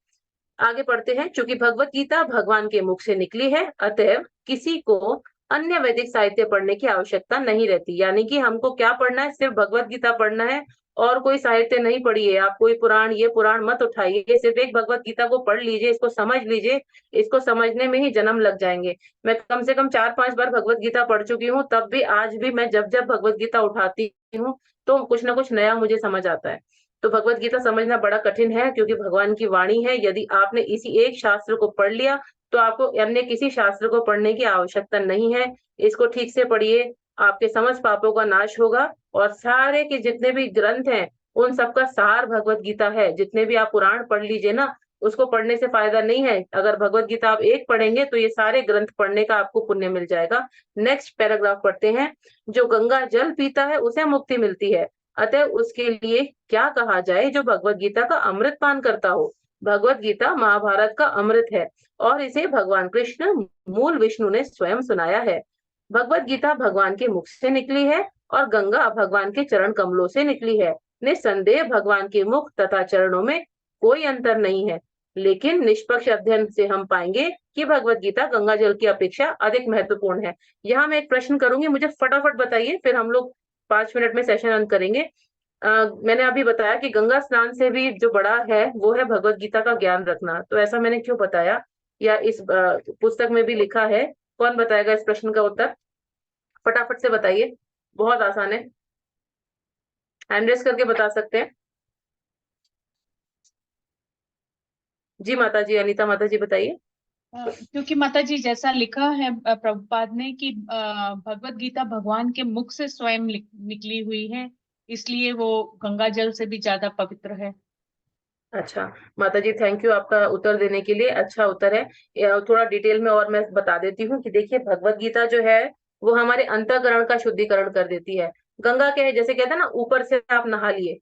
आगे पढ़ते हैं, चूंकि भगवत गीता भगवान के मुख से निकली है अतएव किसी को अन्य वैदिक साहित्य पढ़ने की आवश्यकता नहीं रहती। यानी कि हमको क्या पढ़ना है? सिर्फ भगवत गीता पढ़ना है और कोई साहित्य नहीं पढ़िए, आप कोई पुराण ये पुराण मत उठाइए, सिर्फ एक भगवत गीता को पढ़ लीजिए, इसको समझ लीजिए, इसको समझने में ही जन्म लग जाएंगे। मैं कम से कम 4-5 बार भगवत गीता पढ़ चुकी हूँ, तब भी आज भी मैं जब जब भगवत गीता उठाती हूँ तो कुछ ना कुछ नया मुझे समझ आता है। तो भगवत गीता समझना बड़ा कठिन है क्योंकि भगवान की वाणी है। यदि आपने इसी एक शास्त्र को पढ़ लिया तो आपको अन्य किसी शास्त्र को पढ़ने की आवश्यकता नहीं है। इसको ठीक से पढ़िए, आपके समस्त पापों का नाश होगा और सारे के जितने भी ग्रंथ हैं उन सबका सार भगवत गीता है। जितने भी आप पुराण पढ़ लीजिए ना, उसको पढ़ने से फायदा नहीं है। अगर भगवत गीता आप एक पढ़ेंगे तो ये सारे ग्रंथ पढ़ने का आपको पुण्य मिल जाएगा। नेक्स्ट पैराग्राफ पढ़ते हैं, जो गंगा जल पीता है उसे मुक्ति मिलती है, अतः उसके लिए क्या कहा जाए जो भगवत गीता का अमृत पान करता हो। भगवत गीता महाभारत का अमृत है और इसे भगवान कृष्ण मूल विष्णु ने स्वयं सुनाया है। भगवत गीता भगवान के मुख से निकली है और गंगा भगवान के चरण कमलों से निकली है। निस्संदेह भगवान के मुख तथा चरणों में कोई अंतर नहीं है, लेकिन निष्पक्ष अध्ययन से हम पाएंगे कि भगवत गीता गंगा जल की अपेक्षा अधिक महत्वपूर्ण है। यहाँ मैं एक प्रश्न करूंगी, मुझे फटाफट बताइए, फिर हम लोग 5 मिनट में सेशन अंत करेंगे। मैंने अभी बताया कि गंगा स्नान से भी जो बड़ा है वो है भगवत गीता का ज्ञान रखना। तो ऐसा मैंने क्यों बताया या इस पुस्तक में भी लिखा है? कौन बताएगा इस प्रश्न का उत्तर? फटाफट से बताइए, बहुत आसान है, हैंड रेस करके बता सकते हैं। जी माता जी, अनीता माता जी बताइए। क्योंकि माता जी जैसा लिखा है प्रभुपाद ने कि भगवत गीता भगवान के मुख से स्वयं निकली हुई है, इसलिए वो गंगा जल से भी ज्यादा पवित्र है। अच्छा माता जी, थैंक यू आपका उत्तर देने के लिए, अच्छा उत्तर है। थोड़ा डिटेल में और मैं बता देती हूँ कि देखिए भगवत गीता जो है वो हमारे अंतःकरण का शुद्धिकरण कर देती है। गंगा क्या है? जैसे कहते हैं ना, ऊपर से आप नहा लिए,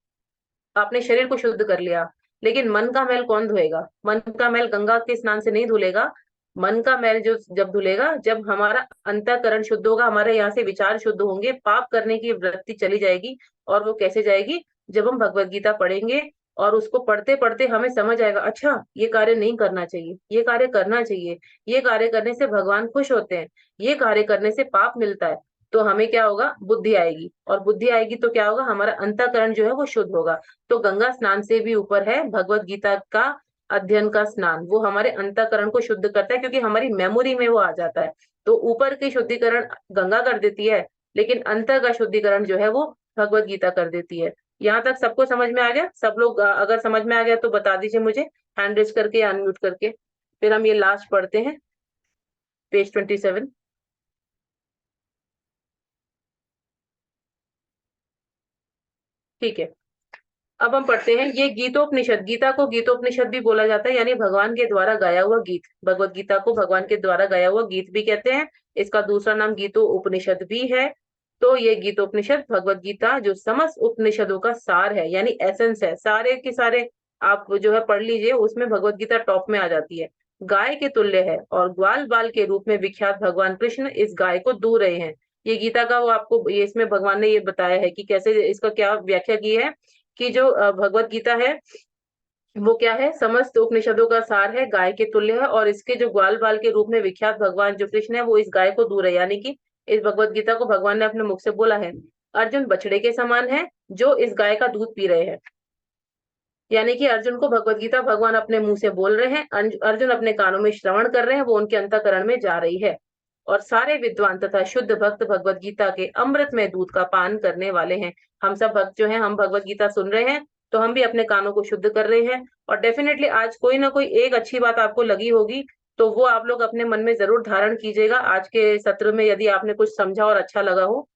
आपने शरीर को शुद्ध कर लिया, लेकिन मन का मैल कौन धोएगा? मन का मैल गंगा के स्नान से नहीं धुलेगा। मन का मैल जो जब धुलेगा, जब हमारा अंतःकरण शुद्ध होगा, हमारे यहाँ से विचार शुद्ध होंगे, पाप करने की वृत्ति चली जाएगी। और वो कैसे जाएगी? जब हम भगवत गीता पढ़ेंगे और उसको पढ़ते पढ़ते हमें समझ आएगा, अच्छा ये कार्य नहीं करना चाहिए, ये कार्य करना चाहिए, ये कार्य करने से भगवान खुश होते हैं, ये कार्य करने से पाप मिलता है। तो हमें क्या होगा? बुद्धि आएगी, और बुद्धि आएगी तो क्या होगा? हमारा अंतःकरण जो है वो शुद्ध होगा। तो गंगा स्नान से भी ऊपर है भगवत गीता का अध्ययन का स्नान। वो हमारे अंतःकरण को शुद्ध करता है, क्योंकि हमारी मेमोरी में वो आ जाता है। तो ऊपर की शुद्धिकरण गंगा कर देती है, लेकिन अंतर का शुद्धिकरण जो है वो भगवत गीता कर देती है। यहाँ तक सबको समझ में आ गया? सब लोग अगर समझ में आ गया तो बता दीजिए मुझे, हैंड रेज करके या अनम्यूट करके। फिर हम ये लास्ट पढ़ते हैं, पेज 27। ठीक है, अब हम पढ़ते हैं ये गीतोपनिषद। गीता को गीतोपनिषद भी बोला जाता है, यानी भगवान के द्वारा गाया हुआ गीत। भगवत गीता को भगवान के द्वारा गाया हुआ गीत भी कहते हैं। इसका दूसरा नाम गीतो उपनिषद भी है। तो ये गीतोपनिषद भगवत गीता जो समस्त उपनिषदों का सार है, यानी एसेंस है, सारे के सारे आप जो है पढ़ लीजिए, उसमें भगवत गीता टॉप में आ जाती है। गाय के तुल्य है और ग्वाल बाल के रूप में विख्यात भगवान कृष्ण इस गाय को दूह रहे हैं। ये गीता का वो आपको ये इसमें भगवान ने ये बताया है कि कैसे इसका क्या व्याख्या की है, कि जो भगवत गीता है वो क्या है? समस्त उपनिषदों का सार है, गाय के तुल्य है, और इसके जो ग्वाल बाल के रूप में विख्यात भगवान जो कृष्ण है वो इस गाय को दूर है, यानी कि इस भगवत गीता को भगवान ने अपने मुख से बोला है। अर्जुन बछड़े के समान है जो इस गाय का दूध पी रहे हैं, यानी कि अर्जुन को भगवत गीता भगवान अपने मुंह से बोल रहे हैं, अर्जुन अपने कानों में श्रवण कर रहे हैं, वो उनके अंतःकरण में जा रही है। और सारे विद्वान तथा शुद्ध भक्त भगवत गीता के अमृत में दूध का पान करने वाले हैं। हम सब भक्त जो हैं, हम भगवत गीता सुन रहे हैं, तो हम भी अपने कानों को शुद्ध कर रहे हैं। और डेफिनेटली आज कोई ना कोई एक अच्छी बात आपको लगी होगी, तो वो आप लोग अपने मन में जरूर धारण कीजिएगा आज के सत्र में, यदि आपने कुछ समझा और अच्छा लगा हो।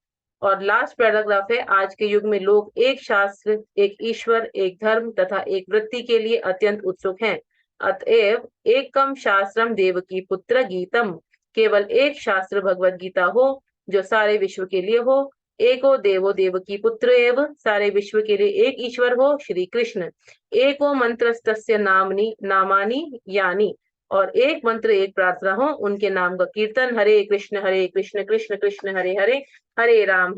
और लास्ट पैराग्राफ है, आज के युग में लोग एक शास्त्र, एक ईश्वर, एक धर्म तथा एक वृत्ति के लिए अत्यंत उत्सुक हैं। अतएव एकम शास्त्रम देवकी पुत्र गीतम, केवल एक शास्त्र भगवत गीता हो जो सारे विश्व के लिए हो। एको देवो देवकी पुत्र एव, सारे विश्व के लिए एक ईश्वर हो श्री कृष्ण। एको मंत्रस्तस्य नामानि यानी, और एक मंत्र एक प्रार्थना हो उनके नाम का कीर्तन। हरे कृष्ण कृष्ण कृष्ण हरे हरे, हरे राम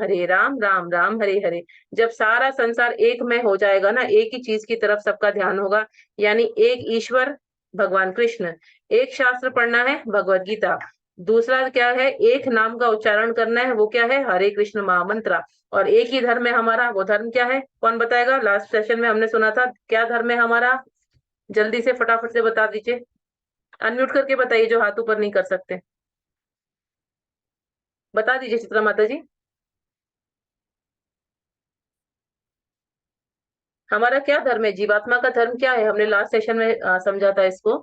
राम राम हरे हरे। जब सारा संसार एक में हो जाएगा ना, एक ही चीज की तरफ सबका ध्यान होगा, यानी एक ईश्वर भगवान कृष्ण, एक शास्त्र पढ़ना है भगवत गीता, दूसरा क्या है? एक नाम का उच्चारण करना है, वो क्या है? हरे कृष्ण महामंत्र। और एक ही धर्म है हमारा, वो धर्म क्या है? कौन बताएगा? लास्ट सेशन में हमने सुना था, क्या धर्म है हमारा? जल्दी से फटाफट से बता दीजिए, अनम्यूट करके बताइए जो हाथ ऊपर नहीं कर सकते, बता दीजिए चित्रा माता जी। हमारा क्या धर्म है? जीवात्मा का धर्म क्या है? हमने लास्ट सेशन में समझा था इसको,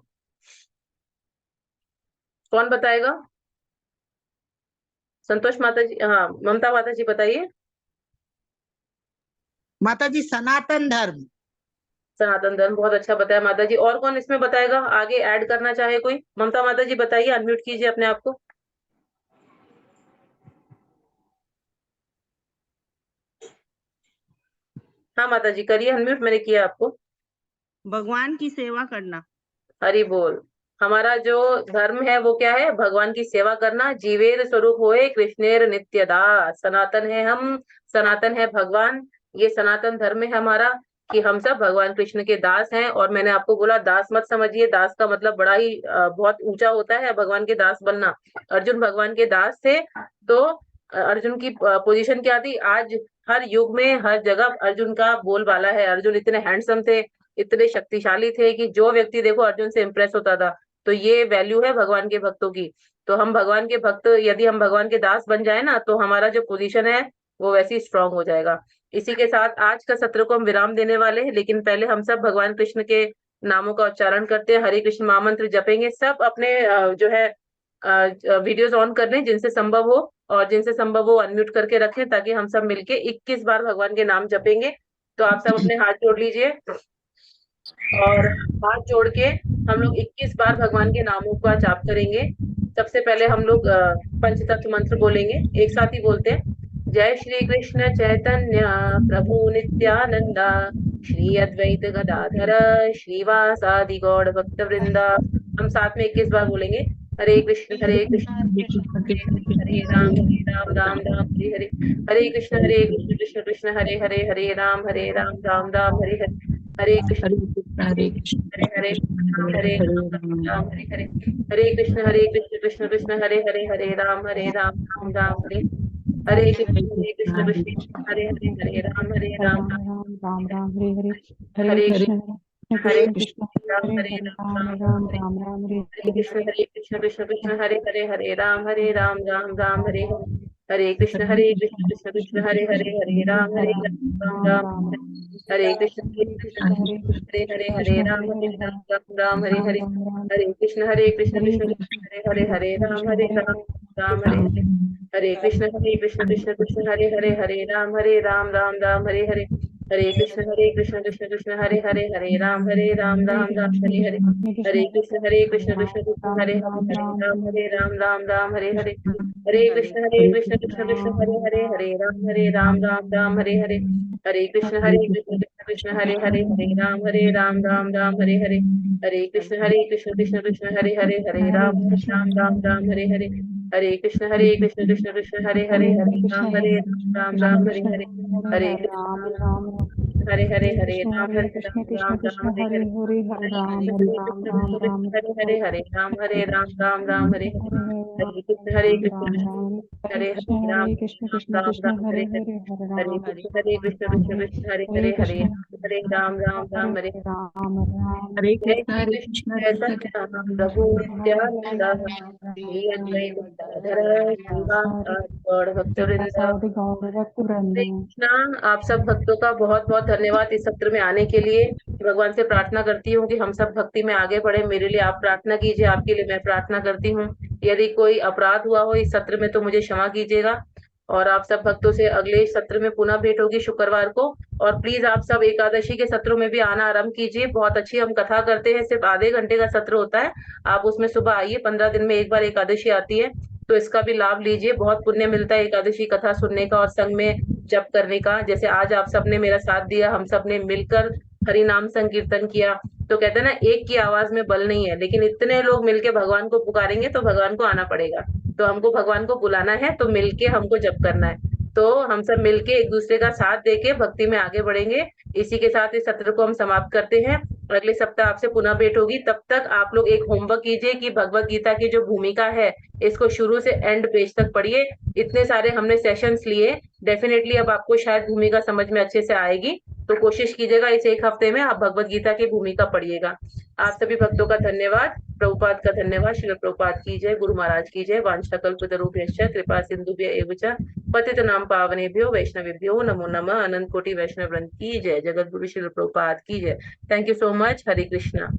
कौन बताएगा? संतोष माता जी, हाँ ममता माता जी बताइए। माता जी सनातन धर्म। सनातन धर्म, बहुत अच्छा बताया माता जी। और कौन इसमें बताएगा? आगे ऐड करना चाहे कोई? ममता माता जी बताइए, अनम्यूट कीजिए अपने आप को। हाँ माता जी करिए अनम्यूट, मैंने किया आपको। भगवान की सेवा करना। हरि बोल। हमारा जो धर्म है वो क्या है? भगवान की सेवा करना। जीवेर स्वरूप होए कृष्णेर नित्य दास, सनातन है हम, सनातन है भगवान। ये सनातन धर्म है हमारा, कि हम सब भगवान कृष्ण के दास हैं। और मैंने आपको बोला दास मत समझिए, दास का मतलब बड़ा ही बहुत ऊंचा होता है भगवान के दास बनना। अर्जुन भगवान के दास थे, तो अर्जुन की पोजीशन क्या थी? आज हर युग में हर जगह अर्जुन का बोलबाला है। अर्जुन इतने हैंडसम थे, इतने शक्तिशाली थे कि जो व्यक्ति देखो अर्जुन से इम्प्रेस होता था। तो ये वैल्यू है भगवान के भक्तों की। तो हम भगवान के भक्त, यदि हम भगवान के दास बन जाए ना, तो हमारा जो पोजीशन है वो वैसे ही स्ट्रांग हो जाएगा। इसी के साथ आज का सत्र को हम विराम देने वाले हैं, लेकिन पहले हम सब भगवान कृष्ण के नामों का उच्चारण करते हैं। हरे कृष्ण महामंत्र जपेंगे सब अपने जो है वीडियोस ऑन कर लें जिनसे संभव हो, और जिनसे संभव हो अनम्यूट करके रखें, ताकि हम सब मिलके 21 बार भगवान के नाम जपेंगे। तो आप सब अपने हाथ जोड़ लीजिए, और हाथ जोड़ के हम लोग 21 बार भगवान के नामों का जाप करेंगे। सबसे पहले हम लोग पंचतत्व मंत्र बोलेंगे, एक साथ ही बोलते हैं। जय श्री कृष्ण चैतन्य प्रभु नित्यानंदा श्री अद्वैत गदाधर श्रीवासादि गौड़ भक्त वृंदा। हम साथ में 21 बार बोलेंगे। हरे कृष्ण हरे राम राम राम हरे हरे। हरे कृष्ण कृष्ण कृष्ण हरे हरे हरे राम राम राम हरे हरे। हरे कृष्ण हरे हरे राम हरे हरे। हरे कृष्ण कृष्ण कृष्ण हरे हरे राम राम राम हरे। हरे कृष्ण कृष्ण हरे हरे राम हरे राम राम राम हरे हरे। हरे हरे कृष्ण हरे कृष्ण हरे हरे राम राम राम हरे हरे कृष्ण कृष्ण हरे राम राम हरे हरे। हरे कृष्ण कृष्ण कृष्ण हरे राम राम राम हरे कृष्ण हरे हरे राम राम हरे हरे। हरे कृष्ण कृष्ण कृष्ण हरे राम राम हरे हरे। हरे कृष्ण कृष्ण कृष्ण हरे राम राम हरे हरे। हरे कृष्ण कृष्ण कृष्ण हरे राम राम राम हरे हरे। हरे कृष्ण कृष्ण कृष्ण हरे राम हरे हरे। हरे कृष्ण कृष्ण कृष्ण हरे राम हरे हरे। हरे कृष्ण कृष्ण कृष्ण हरे राम हरे हरे। हरे कृष्ण कृष्ण कृष्ण हरे राम हरे हरे। हरे कृष्ण कृष्ण कृष्ण हरे राम हरे हरे। हरे हरे राम कृष्ण हरे हरे हरे। हरे राम राम हरे राम हरे हरे। हरे कृष्ण राम हरे कृष्ण कृष्ण हरे हरे हरे राम कृष्ण कृष्ण हरे कृष्ण हरे राम हरे। राम राम जय श्री कृष्ण चैतन्य प्रभु नित्यानंद श्री अद्वैत गदाधर श्रीवासादि गौड़ भक्तवृंद। साधु गौर भक्त हरे वृंद। कृष्णा। आप सब भक्तों का बहुत बहुत धन्यवाद इस सत्र में आने के लिए। भगवान से प्रार्थना करती हूँ कि हम सब भक्ति में आगे बढ़े। मेरे लिए आप प्रार्थना कीजिए, आपके लिए मैं प्रार्थना करती हूँ। यदि कोई अपराध हुआ हो इस सत्र में तो मुझे क्षमा कीजिएगा। और आप सब भक्तों से अगले सत्र में पुनः भेंट होगी शुक्रवार को। और प्लीज आप सब एकादशी के सत्रों में भी आना आरंभ कीजिए। बहुत अच्छी हम कथा करते हैं, सिर्फ आधे घंटे का सत्र होता है। आप उसमें सुबह आइए, 15 दिन में एक बार एकादशी आती है, तो इसका भी लाभ लीजिए। बहुत पुण्य मिलता है एकादशी कथा सुनने का और संग में जप करने का। जैसे आज आप सबने मेरा साथ दिया, हम सब ने मिलकर हरि नाम संकीर्तन किया। तो कहते हैं ना, एक की आवाज में बल नहीं है, लेकिन इतने लोग मिलके भगवान को पुकारेंगे तो भगवान को आना पड़ेगा। तो हमको भगवान को बुलाना है, तो मिलके हमको जप करना है। तो हम सब मिलके एक दूसरे का साथ देके भक्ति में आगे बढ़ेंगे। इसी के साथ इस सत्र को हम समाप्त करते हैं। अगले सप्ताह आपसे पुनः भेंट होगी। तब तक आप लोग एक होमवर्क कीजिए कि भगवत गीता की जो भूमिका है इसको शुरू से एंड पेज तक पढ़िए। इतने सारे हमने सेशंस लिए, डेफिनेटली अब आपको शायद भूमिका समझ में अच्छे से आएगी। तो कोशिश कीजिएगा इस एक हफ्ते में आप भगवत गीता की भूमिका पढ़िएगा। आप सभी भक्तों का धन्यवाद, प्रभुपाद का धन्यवाद। श्रील प्रभुपाद की जय, गुरु महाराज की जय। वांछाकल्पतरुभ्यश्च कृपा सिंधुभ्य एव च पतितनां पावनेभ्यो वैष्णवेभ्यो नमो नमः। अनंत कोटि वैष्णव वृंद की जय। जगत गुरु श्रील प्रभुपाद की जय। Thank you so much. Hare Krishna.